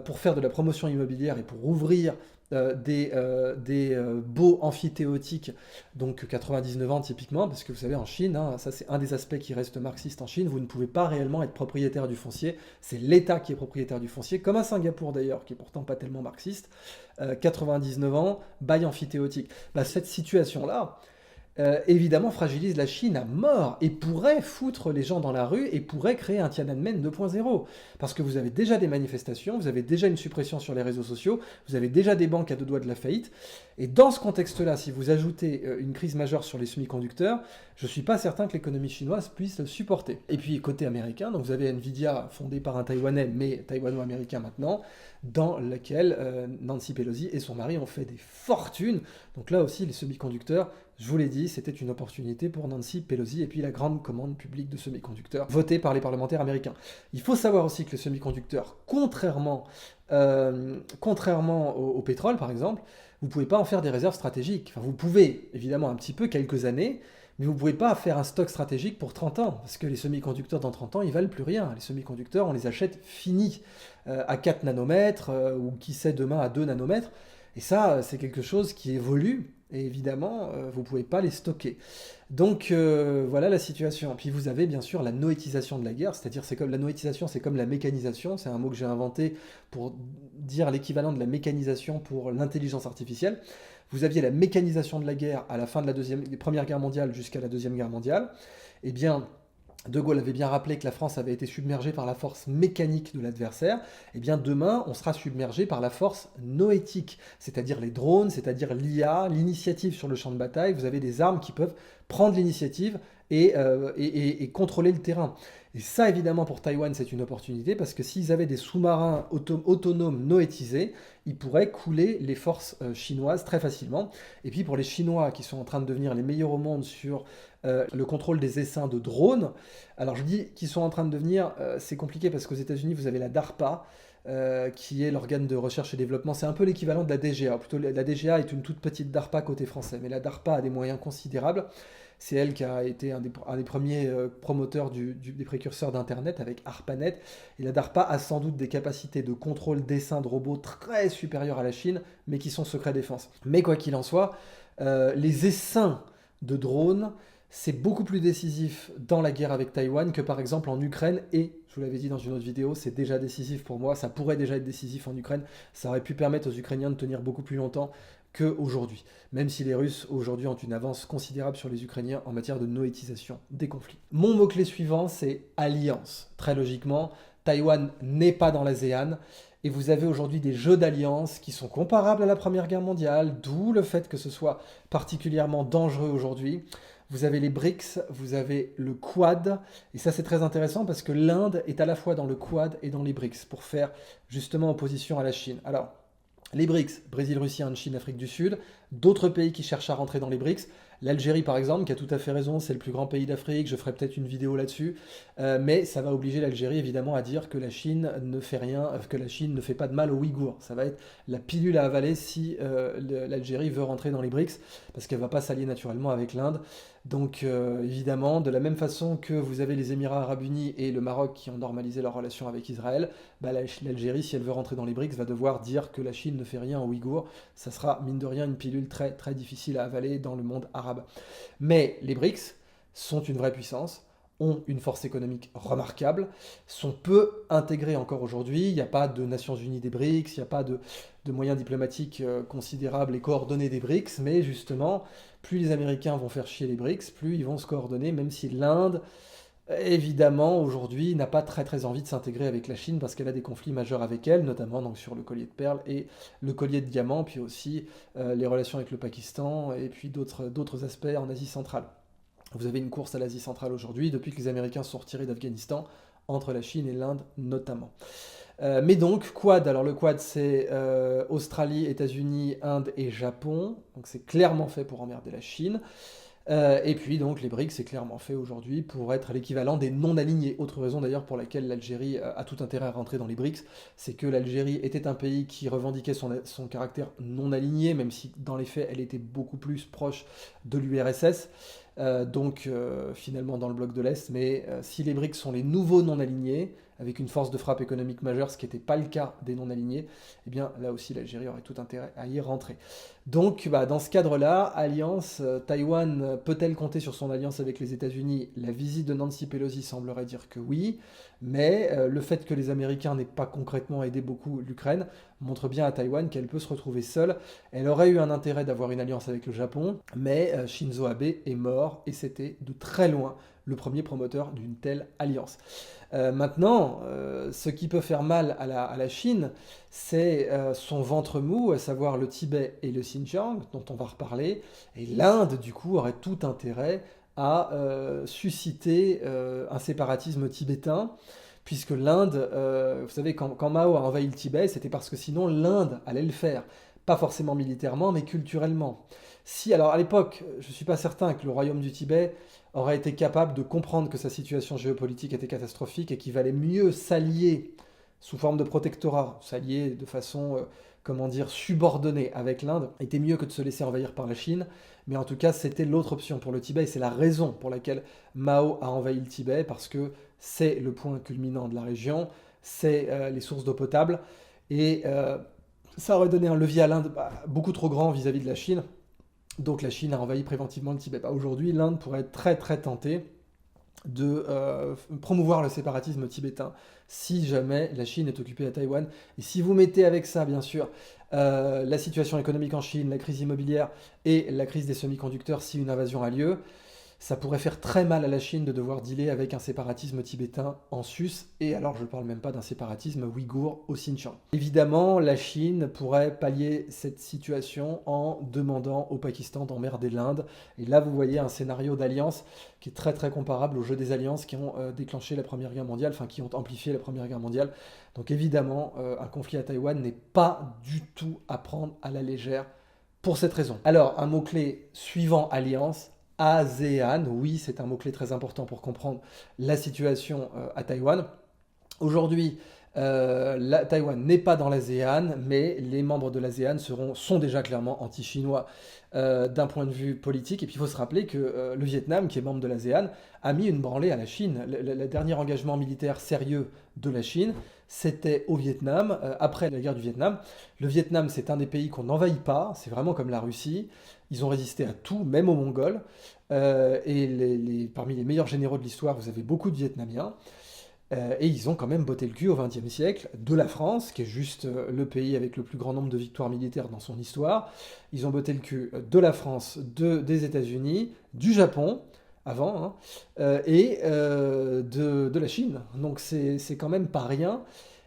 pour faire de la promotion immobilière et pour ouvrir des baux amphithéotiques, donc 99 ans typiquement, parce que vous savez en Chine, ça c'est un des aspects qui reste marxiste en Chine, vous ne pouvez pas réellement être propriétaire du foncier, c'est l'État qui est propriétaire du foncier, comme à Singapour d'ailleurs, qui est pourtant pas tellement marxiste, 99 ans, bail amphithéotique. Cette situation-là, évidemment fragilise la Chine à mort et pourrait foutre les gens dans la rue et pourrait créer un Tiananmen 2.0. Parce que vous avez déjà des manifestations, vous avez déjà une suppression sur les réseaux sociaux, vous avez déjà des banques à 2 doigts de la faillite. Et dans ce contexte-là, si vous ajoutez une crise majeure sur les semi-conducteurs, je ne suis pas certain que l'économie chinoise puisse le supporter. Et puis côté américain, donc vous avez Nvidia fondée par un Taïwanais, mais taïwano-américain maintenant, dans laquelle Nancy Pelosi et son mari ont fait des fortunes. Donc là aussi, les semi-conducteurs, je vous l'ai dit, c'était une opportunité pour Nancy Pelosi et puis la grande commande publique de semi-conducteurs votée par les parlementaires américains. Il faut savoir aussi que les semi-conducteurs, contrairement au pétrole par exemple, vous ne pouvez pas en faire des réserves stratégiques. Enfin, vous pouvez évidemment un petit peu, quelques années, mais vous ne pouvez pas faire un stock stratégique pour 30 ans, parce que les semi-conducteurs dans 30 ans, ils ne valent plus rien. Les semi-conducteurs, on les achète finis, à 4 nanomètres, ou qui sait demain à 2 nanomètres. Et ça, c'est quelque chose qui évolue, et évidemment, vous ne pouvez pas les stocker. Donc voilà la situation. Puis vous avez bien sûr la noétisation de la guerre, c'est-à-dire la noétisation, c'est comme la mécanisation, c'est un mot que j'ai inventé pour dire l'équivalent de la mécanisation pour l'intelligence artificielle. Vous aviez la mécanisation de la guerre à la fin de la Première Guerre mondiale jusqu'à la Deuxième Guerre mondiale. Eh bien, De Gaulle avait bien rappelé que la France avait été submergée par la force mécanique de l'adversaire. Eh bien, demain, on sera submergé par la force noétique, c'est-à-dire les drones, c'est-à-dire l'IA, l'initiative sur le champ de bataille. Vous avez des armes qui peuvent prendre l'initiative et contrôler le terrain. Et ça, évidemment, pour Taïwan, c'est une opportunité, parce que s'ils avaient des sous-marins autonomes noétisés, ils pourraient couler les forces chinoises très facilement. Et puis pour les Chinois, qui sont en train de devenir les meilleurs au monde sur le contrôle des essaims de drones, alors je dis qu'ils sont en train de devenir, c'est compliqué, parce qu'aux États-Unis, vous avez la DARPA, qui est l'organe de recherche et développement. C'est un peu l'équivalent de la DGA. Plutôt, la DGA est une toute petite DARPA côté français, mais la DARPA a des moyens considérables. C'est elle qui a été un des premiers promoteurs des précurseurs d'Internet avec ARPANET. Et la DARPA a sans doute des capacités de contrôle d'essaims de robots très supérieures à la Chine, mais qui sont secret défense. Mais quoi qu'il en soit, les essaims de drones, c'est beaucoup plus décisif dans la guerre avec Taïwan que par exemple en Ukraine, et je vous l'avais dit dans une autre vidéo, c'est déjà décisif pour moi, ça pourrait déjà être décisif en Ukraine, ça aurait pu permettre aux Ukrainiens de tenir beaucoup plus longtemps qu'aujourd'hui, même si les Russes aujourd'hui ont une avance considérable sur les Ukrainiens en matière de noétisation des conflits. Mon mot-clé suivant, c'est alliance. Très logiquement, Taïwan n'est pas dans l'ASEAN, et vous avez aujourd'hui des jeux d'alliance qui sont comparables à la Première Guerre mondiale, d'où le fait que ce soit particulièrement dangereux aujourd'hui. Vous avez les BRICS, vous avez le Quad, et ça c'est très intéressant parce que l'Inde est à la fois dans le Quad et dans les BRICS, pour faire justement opposition à la Chine. Alors, les BRICS, Brésil, Russie, Inde, Chine, Afrique du Sud, d'autres pays qui cherchent à rentrer dans les BRICS, l'Algérie par exemple, qui a tout à fait raison, c'est le plus grand pays d'Afrique, je ferai peut-être une vidéo là-dessus, mais ça va obliger l'Algérie évidemment à dire que la Chine ne fait rien, que la Chine ne fait pas de mal aux Ouïghours. Ça va être la pilule à avaler si l'Algérie veut rentrer dans les BRICS, parce qu'elle ne va pas s'allier naturellement avec l'Inde. Donc évidemment, de la même façon que vous avez les Émirats Arabes Unis et le Maroc qui ont normalisé leurs relations avec Israël, l'Algérie, si elle veut rentrer dans les BRICS, va devoir dire que la Chine ne fait rien aux Ouïghours. Ça sera, mine de rien, une pilule très, très difficile à avaler dans le monde arabe. Mais les BRICS sont une vraie puissance. ont une force économique remarquable, sont peu intégrés encore aujourd'hui. Il n'y a pas de Nations Unies des BRICS, il n'y a pas de moyens diplomatiques considérables et coordonnés des BRICS, mais justement, plus les Américains vont faire chier les BRICS, plus ils vont se coordonner, même si l'Inde, évidemment, aujourd'hui, n'a pas très très envie de s'intégrer avec la Chine parce qu'elle a des conflits majeurs avec elle, notamment donc, sur le collier de perles et le collier de diamants, puis aussi les relations avec le Pakistan et puis d'autres aspects en Asie centrale. Vous avez une course à l'Asie centrale aujourd'hui, depuis que les Américains se sont retirés d'Afghanistan, entre la Chine et l'Inde notamment. Mais donc, Quad, alors le Quad c'est Australie, États-Unis, Inde et Japon, donc c'est clairement fait pour emmerder la Chine. Et puis donc les BRICS, c'est clairement fait aujourd'hui pour être l'équivalent des non-alignés. Autre raison d'ailleurs pour laquelle l'Algérie a tout intérêt à rentrer dans les BRICS, c'est que l'Algérie était un pays qui revendiquait son caractère non-aligné, même si dans les faits elle était beaucoup plus proche de l'URSS, finalement dans le bloc de l'Est. Mais si les BRICS sont les nouveaux non-alignés, avec une force de frappe économique majeure, ce qui n'était pas le cas des non-alignés, eh bien là aussi l'Algérie aurait tout intérêt à y rentrer. Donc dans ce cadre-là, alliance, Taïwan peut-elle compter sur son alliance avec les États-Unis? La visite de Nancy Pelosi semblerait dire que oui, mais le fait que les Américains n'aient pas concrètement aidé beaucoup l'Ukraine montre bien à Taïwan qu'elle peut se retrouver seule. Elle aurait eu un intérêt d'avoir une alliance avec le Japon, mais Shinzo Abe est mort et c'était de très loin le premier promoteur d'une telle alliance. Maintenant, ce qui peut faire mal à la Chine, c'est son ventre mou, à savoir le Tibet et le Xinjiang, dont on va reparler. Et l'Inde, du coup, aurait tout intérêt à susciter un séparatisme tibétain, puisque l'Inde, vous savez, quand Mao a envahi le Tibet, c'était parce que sinon l'Inde allait le faire. Pas forcément militairement, mais culturellement. Si, alors à l'époque, je ne suis pas certain que le royaume du Tibet aurait été capable de comprendre que sa situation géopolitique était catastrophique et qu'il valait mieux s'allier sous forme de protectorat, s'allier de façon, subordonnée avec l'Inde, était mieux que de se laisser envahir par la Chine. Mais en tout cas, c'était l'autre option pour le Tibet et c'est la raison pour laquelle Mao a envahi le Tibet, parce que c'est le point culminant de la région, c'est les sources d'eau potable et ça aurait donné un levier à l'Inde beaucoup trop grand vis-à-vis de la Chine. Donc la Chine a envahi préventivement le Tibet. Aujourd'hui, l'Inde pourrait être très très tentée de promouvoir le séparatisme tibétain si jamais la Chine est occupée à Taïwan. Et si vous mettez avec ça, bien sûr, la situation économique en Chine, la crise immobilière et la crise des semi-conducteurs, si une invasion a lieu, ça pourrait faire très mal à la Chine de devoir dealer avec un séparatisme tibétain en sus, et alors je ne parle même pas d'un séparatisme ouïghour au Xinjiang. Évidemment, la Chine pourrait pallier cette situation en demandant au Pakistan d'emmerder l'Inde, et là vous voyez un scénario d'alliance qui est très très comparable au jeu des alliances qui ont déclenché la Première Guerre mondiale, enfin qui ont amplifié la Première Guerre mondiale. Donc évidemment, un conflit à Taïwan n'est pas du tout à prendre à la légère pour cette raison. Alors, un mot-clé suivant alliance, ASEAN, oui, c'est un mot-clé très important pour comprendre la situation à Taïwan. Aujourd'hui, Taïwan n'est pas dans l'ASEAN, mais les membres de l'ASEAN sont déjà clairement anti-chinois d'un point de vue politique. Et puis il faut se rappeler que le Vietnam, qui est membre de l'ASEAN, a mis une branlée à la Chine. Le dernier engagement militaire sérieux de la Chine, c'était au Vietnam, après la guerre du Vietnam. Le Vietnam, c'est un des pays qu'on n'envahit pas, c'est vraiment comme la Russie. Ils ont résisté à tout, même aux Mongols. Parmi les meilleurs généraux de l'histoire, vous avez beaucoup de Vietnamiens. Et ils ont quand même botté le cul au XXe siècle de la France, qui est juste le pays avec le plus grand nombre de victoires militaires dans son histoire. Ils ont botté le cul de la France, des États-Unis, du Japon, avant, de la Chine. Donc c'est quand même pas rien.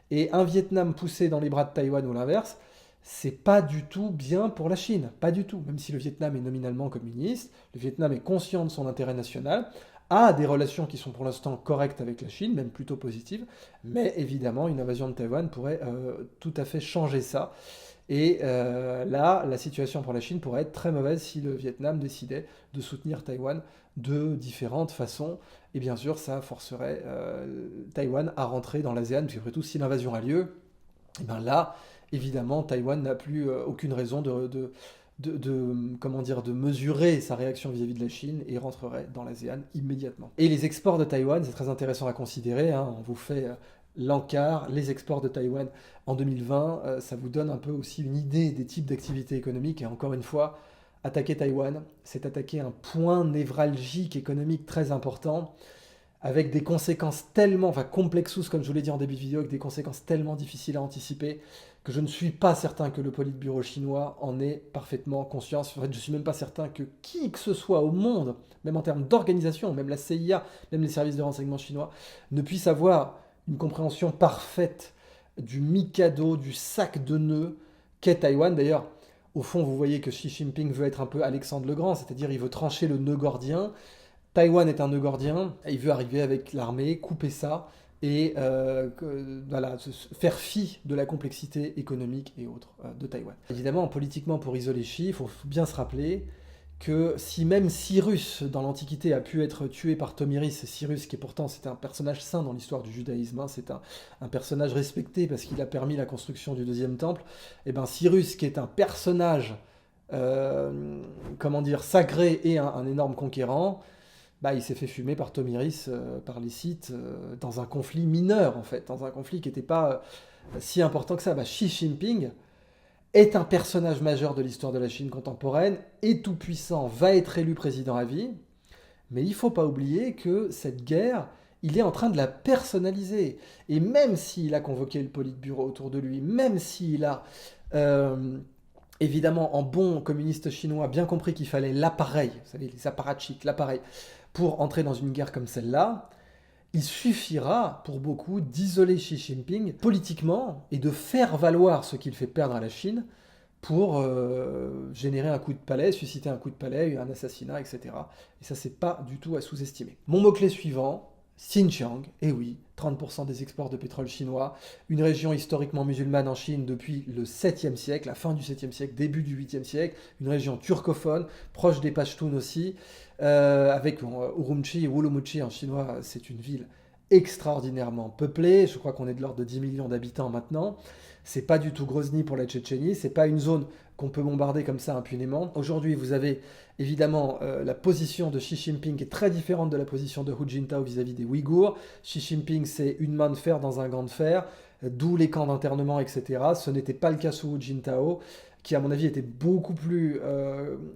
Et un Vietnam poussé dans les bras de Taïwan ou l'inverse, c'est pas du tout bien pour la Chine, pas du tout. Même si le Vietnam est nominalement communiste, le Vietnam est conscient de son intérêt national, a des relations qui sont pour l'instant correctes avec la Chine, même plutôt positives, mais évidemment une invasion de Taïwan pourrait tout à fait changer ça. Et là, la situation pour la Chine pourrait être très mauvaise si le Vietnam décidait de soutenir Taïwan de différentes façons. Et bien sûr, ça forcerait Taïwan à rentrer dans l'ASEAN, puis après tout, si l'invasion a lieu, et bien là, évidemment, Taïwan n'a plus aucune raison de mesurer sa réaction vis-à-vis de la Chine et rentrerait dans l'ASEAN immédiatement. Et les exports de Taïwan, c'est très intéressant à considérer, hein, on vous fait l'encart, les exports de Taïwan en 2020, ça vous donne un peu aussi une idée des types d'activités économiques, et encore une fois, attaquer Taïwan, c'est attaquer un point névralgique économique très important, avec des conséquences tellement, enfin complexus comme je vous l'ai dit en début de vidéo, avec des conséquences tellement difficiles à anticiper, que je ne suis pas certain que le Politburo chinois en ait parfaitement conscience. En fait, je ne suis même pas certain que qui que ce soit au monde, même en termes d'organisation, même la CIA, même les services de renseignement chinois, ne puisse avoir une compréhension parfaite du Mikado, du sac de nœuds qu'est Taïwan. D'ailleurs, au fond, vous voyez que Xi Jinping veut être un peu Alexandre le Grand, c'est-à-dire il veut trancher le nœud gordien. Taïwan est un nœud gordien, et il veut arriver avec l'armée, couper ça, et voilà, faire fi de la complexité économique et autres de Taïwan. Évidemment, politiquement, pour isoler Xi, il faut bien se rappeler que si même Cyrus, dans l'Antiquité, a pu être tué par Tomiris, Cyrus qui pourtant c'était un personnage saint dans l'histoire du judaïsme, hein, c'est un personnage respecté parce qu'il a permis la construction du deuxième temple, et bien Cyrus qui est un personnage, comment dire, sacré et un énorme conquérant, bah, il s'est fait fumer par Tomiris, par les Scythes, dans un conflit mineur en fait, dans un conflit qui n'était pas si important que ça. Bah, Xi Jinping est un personnage majeur de l'histoire de la Chine contemporaine, est tout puissant, va être élu président à vie, mais il ne faut pas oublier que cette guerre, il est en train de la personnaliser. Et même s'il a convoqué le Politburo autour de lui, même s'il a, évidemment, en bon communiste chinois, bien compris qu'il fallait l'appareil, vous savez, les apparatchiks, l'appareil, pour entrer dans une guerre comme celle-là, il suffira pour beaucoup d'isoler Xi Jinping politiquement et de faire valoir ce qu'il fait perdre à la Chine pour générer un coup de palais, susciter un coup de palais, un assassinat, etc. Et ça, c'est pas du tout à sous-estimer. Mon mot-clé suivant, Xinjiang, et oui, 30% des exports de pétrole chinois, une région historiquement musulmane en Chine depuis le 7e siècle, la fin du 7e siècle, début du 8e siècle, une région turcophone, proche des Pashtuns aussi, avec Urumqi et Urumqi en chinois, c'est une ville extraordinairement peuplée, je crois qu'on est de l'ordre de 10 millions d'habitants maintenant, c'est pas du tout Grozny pour la Tchétchénie, c'est pas une zone qu'on peut bombarder comme ça impunément. Aujourd'hui, vous avez évidemment la position de Xi Jinping qui est très différente de la position de Hu Jintao vis-à-vis des Ouïghours. Xi Jinping, c'est une main de fer dans un gant de fer, d'où les camps d'internement, etc. Ce n'était pas le cas sous Hu Jintao, qui à mon avis était beaucoup plus,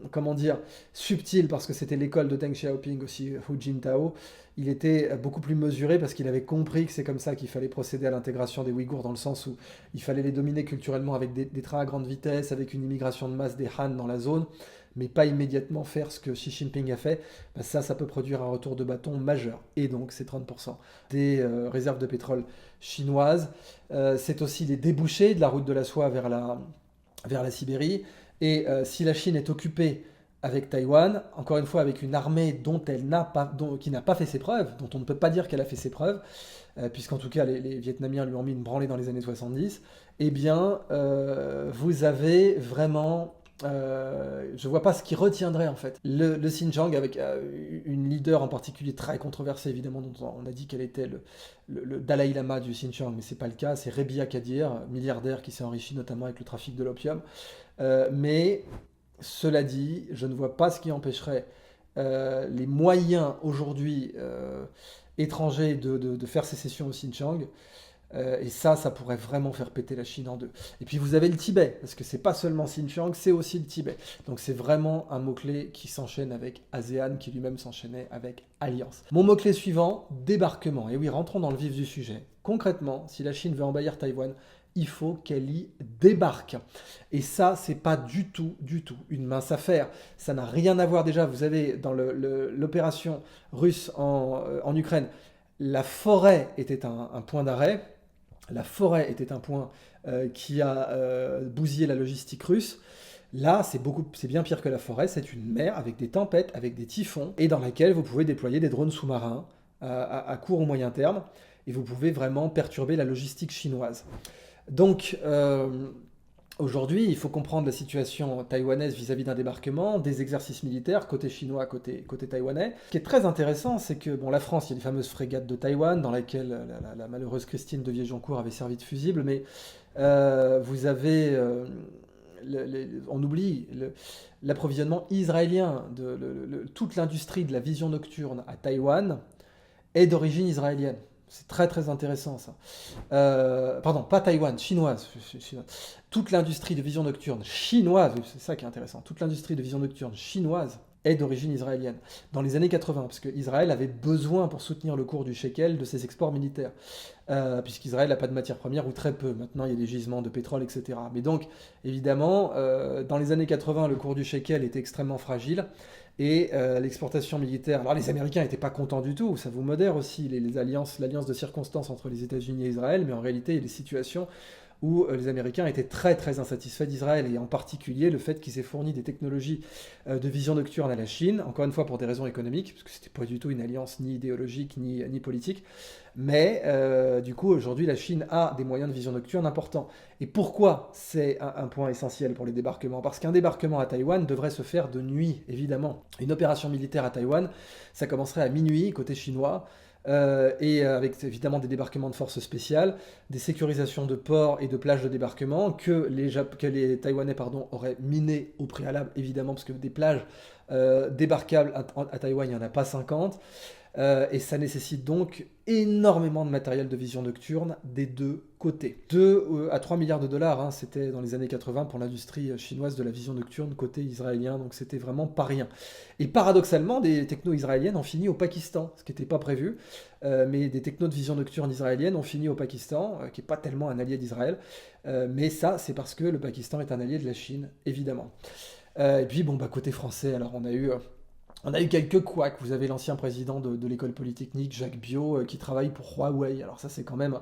comment dire, subtil parce que c'était l'école de Deng Xiaoping aussi, Hu Jintao. Il était beaucoup plus mesuré parce qu'il avait compris que c'est comme ça qu'il fallait procéder à l'intégration des Ouïghours, dans le sens où il fallait les dominer culturellement avec des trains à grande vitesse, avec une immigration de masse des Han dans la zone, mais pas immédiatement faire ce que Xi Jinping a fait. Ben ça peut produire un retour de bâton majeur. Et donc, c'est 30% des réserves de pétrole chinoises. C'est aussi les débouchés de la route de la soie vers la Sibérie. Et si la Chine est occupée avec Taïwan, encore une fois avec une armée qui n'a pas fait ses preuves, dont on ne peut pas dire qu'elle a fait ses preuves, puisqu'en tout cas les Vietnamiens lui ont mis une branlée dans les années 70, eh bien vous avez vraiment... je ne vois pas ce qui retiendrait en fait le Xinjiang avec une leader en particulier très controversée évidemment, dont on a dit qu'elle était le Dalai Lama du Xinjiang, mais c'est pas le cas, c'est Rebia Kadir, milliardaire qui s'est enrichi notamment avec le trafic de l'opium, mais cela dit, je ne vois pas ce qui empêcherait les moyens aujourd'hui étrangers de faire sécession au Xinjiang. Et ça pourrait vraiment faire péter la Chine en deux. Et puis vous avez le Tibet, parce que c'est pas seulement Xinjiang, c'est aussi le Tibet. Donc c'est vraiment un mot-clé qui s'enchaîne avec ASEAN, qui lui-même s'enchaînait avec Alliance. Mon mot-clé suivant, débarquement. Et oui, rentrons dans le vif du sujet. Concrètement, si la Chine veut envahir Taïwan, il faut qu'elle y débarque. Et ça, c'est pas du tout une mince affaire. Ça n'a rien à voir déjà. Vous avez dans l'opération russe en Ukraine, la forêt était un point d'arrêt. La forêt était un point qui a bousillé la logistique russe. Là, c'est bien pire que la forêt. C'est une mer avec des tempêtes, avec des typhons, et dans laquelle vous pouvez déployer des drones sous-marins à court ou moyen terme, et vous pouvez vraiment perturber la logistique chinoise. Donc, aujourd'hui, il faut comprendre la situation taïwanaise vis-à-vis d'un débarquement, des exercices militaires, côté chinois, côté taïwanais. Ce qui est très intéressant, c'est que la France, il y a les fameuses frégates de Taïwan, dans laquelle la malheureuse Christine de Viejoncourt avait servi de fusible, mais vous avez... on oublie l'approvisionnement israélien, toute l'industrie de la vision nocturne à Taïwan est d'origine israélienne. C'est très très intéressant ça. Pardon, pas Taïwan, chinoise. Toute l'industrie de vision nocturne chinoise, c'est ça qui est intéressant, toute l'industrie de vision nocturne chinoise est d'origine israélienne. Dans les années 80, parce qu'Israël avait besoin pour soutenir le cours du shekel de ses exports militaires, puisqu'Israël n'a pas de matières premières ou très peu. Maintenant, il y a des gisements de pétrole, etc. Mais donc, évidemment, dans les années 80, le cours du shekel était extrêmement fragile. Et l'exportation militaire, alors les Américains n'étaient pas contents du tout, ça vous modère aussi l'alliance de circonstances entre les États-Unis et Israël, mais en réalité, il y a des situations où les Américains étaient très très insatisfaits d'Israël, et en particulier le fait qu'ils aient fourni des technologies de vision nocturne à la Chine, encore une fois pour des raisons économiques, parce que c'était pas du tout une alliance ni idéologique ni politique, mais du coup aujourd'hui la Chine a des moyens de vision nocturne importants. Et pourquoi c'est un point essentiel pour les débarquements? Parce qu'un débarquement à Taïwan devrait se faire de nuit, évidemment. Une opération militaire à Taïwan, ça commencerait à minuit côté chinois, et avec évidemment des débarquements de forces spéciales, des sécurisations de ports et de plages de débarquement que les Taïwanais auraient minées au préalable, évidemment, parce que des plages débarquables à Taïwan, il n'y en a pas 50. Et ça nécessite donc énormément de matériel de vision nocturne des deux côtés. 2 à 3 milliards de dollars, hein, c'était dans les années 80 pour l'industrie chinoise de la vision nocturne côté israélien, donc c'était vraiment pas rien. Et paradoxalement, des technos israéliennes ont fini au Pakistan, ce qui n'était pas prévu, mais des technos de vision nocturne israéliennes ont fini au Pakistan, qui n'est pas tellement un allié d'Israël, mais ça c'est parce que le Pakistan est un allié de la Chine, évidemment. Et puis bon, côté français, alors on a eu quelques couacs. Vous avez l'ancien président de l'école polytechnique, Jacques Biot, qui travaille pour Huawei. Alors ça, c'est quand même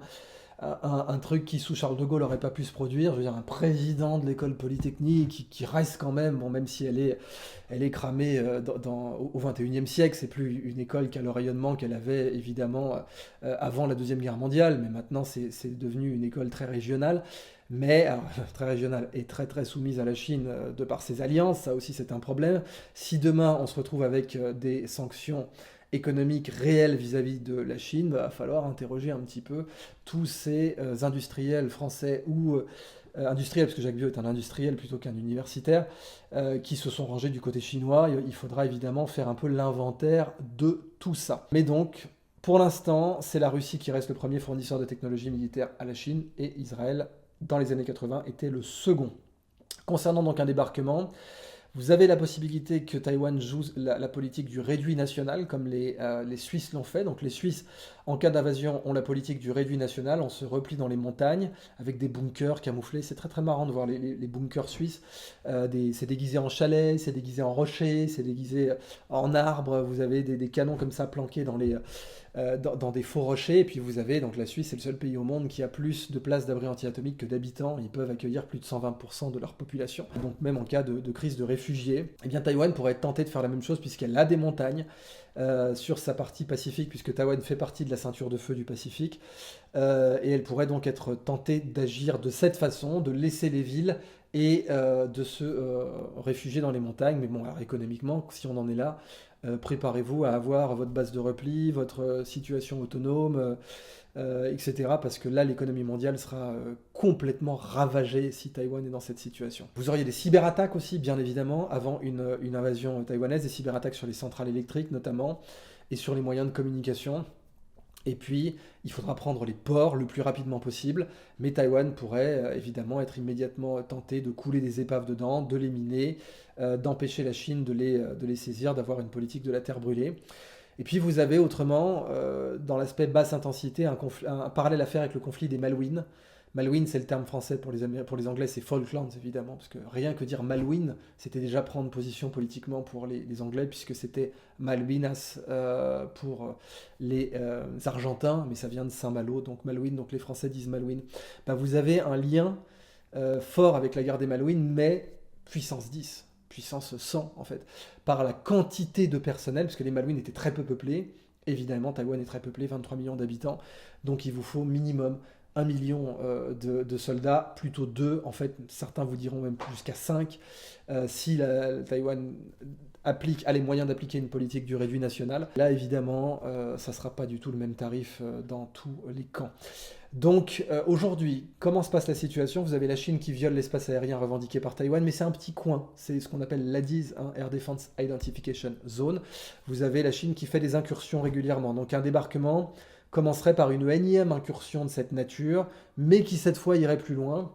un truc qui, sous Charles de Gaulle, n'aurait pas pu se produire. Je veux dire, un président de l'école polytechnique qui reste quand même, bon, même si elle est cramée au XXIe siècle, c'est plus une école qui a le rayonnement qu'elle avait évidemment avant la Deuxième Guerre mondiale, mais maintenant c'est devenu une école très régionale. Mais alors, très régionale et très très soumise à la Chine de par ses alliances, ça aussi c'est un problème. Si demain on se retrouve avec des sanctions économiques réelles vis-à-vis de la Chine, va falloir interroger un petit peu tous ces industriels français ou industriels, parce que Jacques Biot est un industriel plutôt qu'un universitaire, qui se sont rangés du côté chinois. Il faudra évidemment faire un peu l'inventaire de tout ça. Mais donc, pour l'instant, c'est la Russie qui reste le premier fournisseur de technologie militaire à la Chine, et Israël dans les années 80, était le second. Concernant donc un débarquement, vous avez la possibilité que Taïwan joue la politique du réduit national, comme les Suisses l'ont fait. Donc les Suisses, en cas d'invasion, ont la politique du réduit national. On se replie dans les montagnes avec des bunkers camouflés. C'est très très marrant de voir les bunkers suisses. C'est déguisé en chalet, c'est déguisé en rocher, c'est déguisé en arbre. Vous avez des canons comme ça planqués dans des faux rochers, et puis vous avez, donc la Suisse est le seul pays au monde qui a plus de places d'abri anti-atomique que d'habitants. Ils peuvent accueillir plus de 120% de leur population. Donc même en cas de crise de réfugiés, eh bien Taïwan pourrait être tenté de faire la même chose, puisqu'elle a des montagnes sur sa partie pacifique, puisque Taïwan fait partie de la ceinture de feu du Pacifique, et elle pourrait donc être tentée d'agir de cette façon, de laisser les villes et de se réfugier dans les montagnes. Mais bon, alors économiquement, si on en est là, préparez-vous à avoir votre base de repli, votre situation autonome, etc. Parce que là, l'économie mondiale sera complètement ravagée si Taïwan est dans cette situation. Vous auriez des cyberattaques aussi, bien évidemment, avant une invasion taïwanaise, des cyberattaques sur les centrales électriques notamment, et sur les moyens de communication. Et puis, il faudra prendre les ports le plus rapidement possible, mais Taïwan pourrait évidemment être immédiatement tenté de couler des épaves dedans, de les miner, d'empêcher la Chine de les saisir, d'avoir une politique de la terre brûlée. Et puis vous avez autrement, dans l'aspect basse intensité, un parallèle à faire avec le conflit des Malouines. Malouines, c'est le terme français pour les Anglais, c'est Falklands évidemment, parce que rien que dire Malouines, c'était déjà prendre position politiquement pour les Anglais, puisque c'était Malvinas pour les Argentins, mais ça vient de Saint-Malo, donc Malouines, donc les Français disent Malouines. Vous avez un lien fort avec la guerre des Malouines, mais puissance 10, puissance 100 en fait, par la quantité de personnel, parce que les Malouines étaient très peu peuplées. Évidemment, Taïwan est très peuplé, 23 millions d'habitants, donc il vous faut minimum 1 million de soldats, plutôt 2, en fait, certains vous diront même jusqu'à 5, si Taïwan a les moyens d'appliquer une politique du réduit national. Là, évidemment, ça ne sera pas du tout le même tarif dans tous les camps. Donc, aujourd'hui, comment se passe la situation? Vous avez la Chine qui viole l'espace aérien revendiqué par Taïwan, mais c'est un petit coin. C'est ce qu'on appelle l'ADIZ, Air Defense Identification Zone. Vous avez la Chine qui fait des incursions régulièrement. Donc, un débarquement commencerait par une énième incursion de cette nature, mais qui cette fois irait plus loin.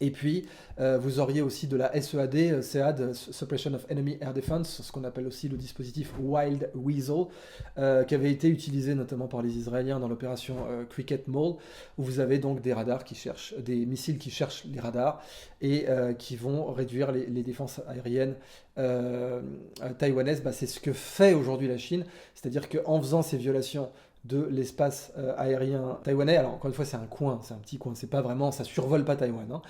Et puis, vous auriez aussi de la SEAD, SEAD, Suppression of Enemy Air Defense, ce qu'on appelle aussi le dispositif Wild Weasel, qui avait été utilisé notamment par les Israéliens dans l'opération Cricket Mole, où vous avez donc des radars qui cherchent, des missiles qui cherchent les radars et qui vont réduire les défenses aériennes taïwanaises. C'est ce que fait aujourd'hui la Chine, c'est-à-dire qu'en faisant ces violations de l'espace aérien taïwanais. Alors encore une fois, c'est un coin, c'est un petit coin, c'est pas vraiment, ça survole pas Taïwan, hein.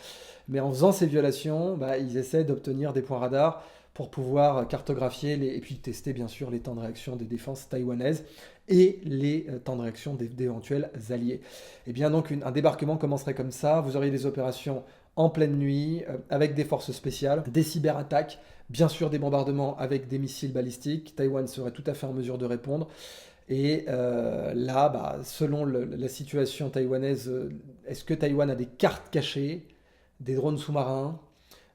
Mais en faisant ces violations, ils essaient d'obtenir des points radars pour pouvoir cartographier et puis tester bien sûr les temps de réaction des défenses taïwanaises et les temps de réaction d'éventuels alliés. Et bien donc un débarquement commencerait comme ça, vous auriez des opérations en pleine nuit, avec des forces spéciales, des cyberattaques, bien sûr des bombardements avec des missiles balistiques. Taïwan serait tout à fait en mesure de répondre. Et là, selon la situation taïwanaise, est-ce que Taïwan a des cartes cachées, des drones sous-marins,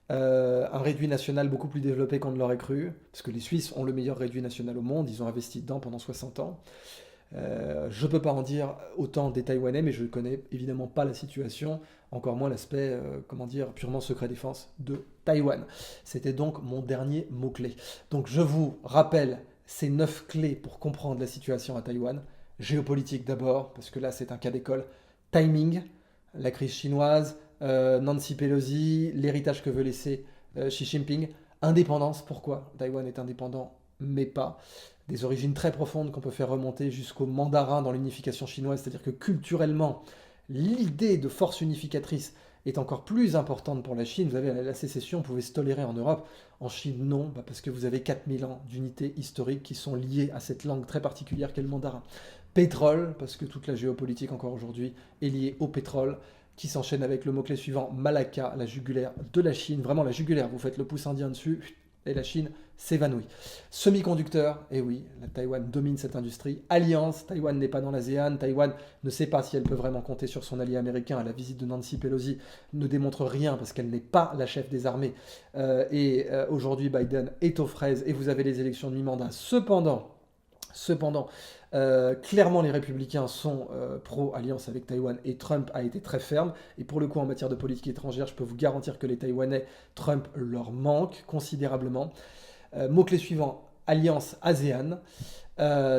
un réduit national beaucoup plus développé qu'on ne l'aurait cru, parce que les Suisses ont le meilleur réduit national au monde, ils ont investi dedans pendant 60 ans. Je ne peux pas en dire autant des Taïwanais, mais je ne connais évidemment pas la situation, encore moins l'aspect, purement secret défense de Taïwan. C'était donc mon dernier mot-clé. Donc je vous rappelle ces 9 clés pour comprendre la situation à Taïwan. Géopolitique d'abord, parce que là c'est un cas d'école. Timing, la crise chinoise, Nancy Pelosi, l'héritage que veut laisser Xi Jinping. Indépendance, pourquoi Taïwan est indépendant, mais pas. Des origines très profondes qu'on peut faire remonter jusqu'au mandarin dans l'unification chinoise, c'est-à-dire que culturellement, l'idée de force unificatrice est encore plus importante pour la Chine. Vous avez la sécession, pouvait se tolérer en Europe. En Chine, non, parce que vous avez 4000 ans d'unité historique qui sont liées à cette langue très particulière qu'est le mandarin. Pétrole, parce que toute la géopolitique encore aujourd'hui est liée au pétrole, qui s'enchaîne avec le mot-clé suivant, Malacca, la jugulaire de la Chine. Vraiment la jugulaire, vous faites le pouce indien dessus, et la Chine s'évanouit. Semi-conducteurs, et oui, la Taïwan domine cette industrie. Alliance, Taïwan n'est pas dans l'ASEAN, Taïwan ne sait pas si elle peut vraiment compter sur son allié américain. La visite de Nancy Pelosi ne démontre rien parce qu'elle n'est pas la chef des armées. Aujourd'hui, Biden est aux fraises et vous avez les élections de mi-mandat. Cependant, clairement, les républicains sont pro-alliance avec Taïwan et Trump a été très ferme. Et pour le coup, en matière de politique étrangère, je peux vous garantir que les Taïwanais, Trump leur manque considérablement. Mot-clé suivant, alliance ASEAN.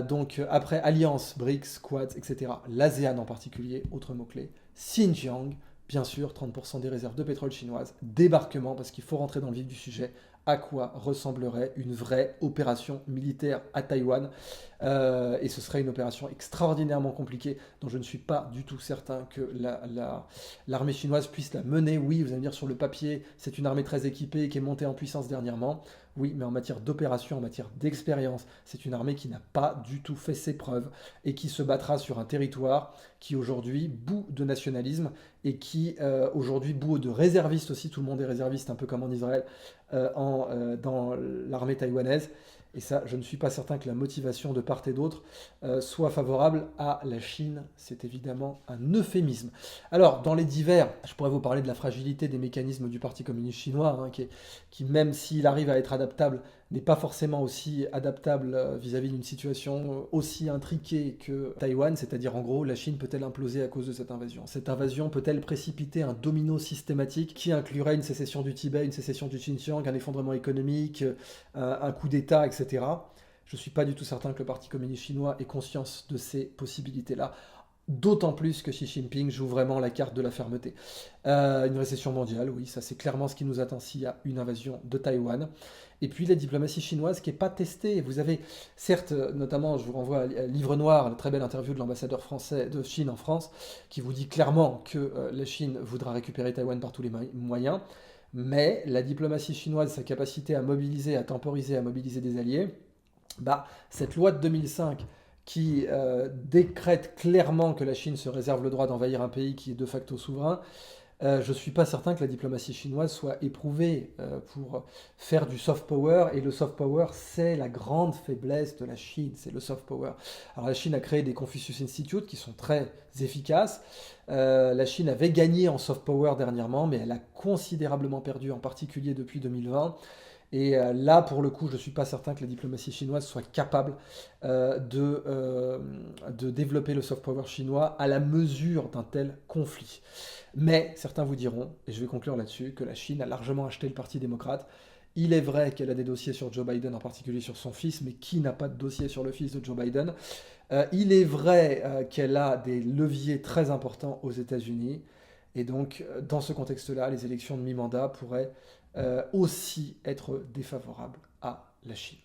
Donc après alliance, BRICS, Quads, etc. L'ASEAN en particulier, autre mot-clé. Xinjiang, bien sûr, 30% des réserves de pétrole chinoises. Débarquement, parce qu'il faut rentrer dans le vif du sujet. À quoi ressemblerait une vraie opération militaire à Taïwan. Et ce serait une opération extraordinairement compliquée dont je ne suis pas du tout certain que l'armée chinoise puisse la mener. Oui, vous allez me dire sur le papier, c'est une armée très équipée qui est montée en puissance dernièrement. Oui, mais en matière d'opération, en matière d'expérience, c'est une armée qui n'a pas du tout fait ses preuves et qui se battra sur un territoire qui aujourd'hui bout de nationalisme et qui aujourd'hui bout de réservistes aussi. Tout le monde est réserviste, un peu comme en Israël, dans l'armée taïwanaise. Et ça, je ne suis pas certain que la motivation de part et d'autre soit favorable à la Chine. C'est évidemment un euphémisme. Alors, dans les divers, je pourrais vous parler de la fragilité des mécanismes du Parti communiste chinois, qui même s'il arrive à être adaptable, n'est pas forcément aussi adaptable vis-à-vis d'une situation aussi intriquée que Taïwan, c'est-à-dire en gros, la Chine peut-elle imploser à cause de cette invasion? Cette invasion peut-elle précipiter un domino systématique qui inclurait une sécession du Tibet, une sécession du Xinjiang, un effondrement économique, un coup d'État, etc. Je ne suis pas du tout certain que le Parti communiste chinois ait conscience de ces possibilités-là. D'autant plus que Xi Jinping joue vraiment la carte de la fermeté. Une récession mondiale, oui, ça c'est clairement ce qui nous attend s'il y a une invasion de Taïwan. Et puis la diplomatie chinoise qui n'est pas testée. Vous avez, certes, notamment, je vous renvoie à Livre Noir, la très belle interview de l'ambassadeur français de Chine en France, qui vous dit clairement que la Chine voudra récupérer Taïwan par tous les moyens. Mais la diplomatie chinoise, sa capacité à mobiliser, à temporiser, à mobiliser des alliés, cette loi de 2005 qui décrète clairement que la Chine se réserve le droit d'envahir un pays qui est de facto souverain, je ne suis pas certain que la diplomatie chinoise soit éprouvée pour faire du soft power. Et le soft power, c'est la grande faiblesse de la Chine, c'est le soft power. Alors la Chine a créé des Confucius Institute qui sont très efficaces. La Chine avait gagné en soft power dernièrement, mais elle a considérablement perdu, en particulier depuis 2020. Et là, pour le coup, je ne suis pas certain que la diplomatie chinoise soit capable de développer le soft power chinois à la mesure d'un tel conflit. Mais certains vous diront, et je vais conclure là-dessus, que la Chine a largement acheté le Parti démocrate. Il est vrai qu'elle a des dossiers sur Joe Biden, en particulier sur son fils, mais qui n'a pas de dossier sur le fils de Joe Biden? Il est vrai qu'elle a des leviers très importants aux États-Unis. Et donc, dans ce contexte-là, les élections de mi-mandat pourraient aussi être défavorables à la Chine.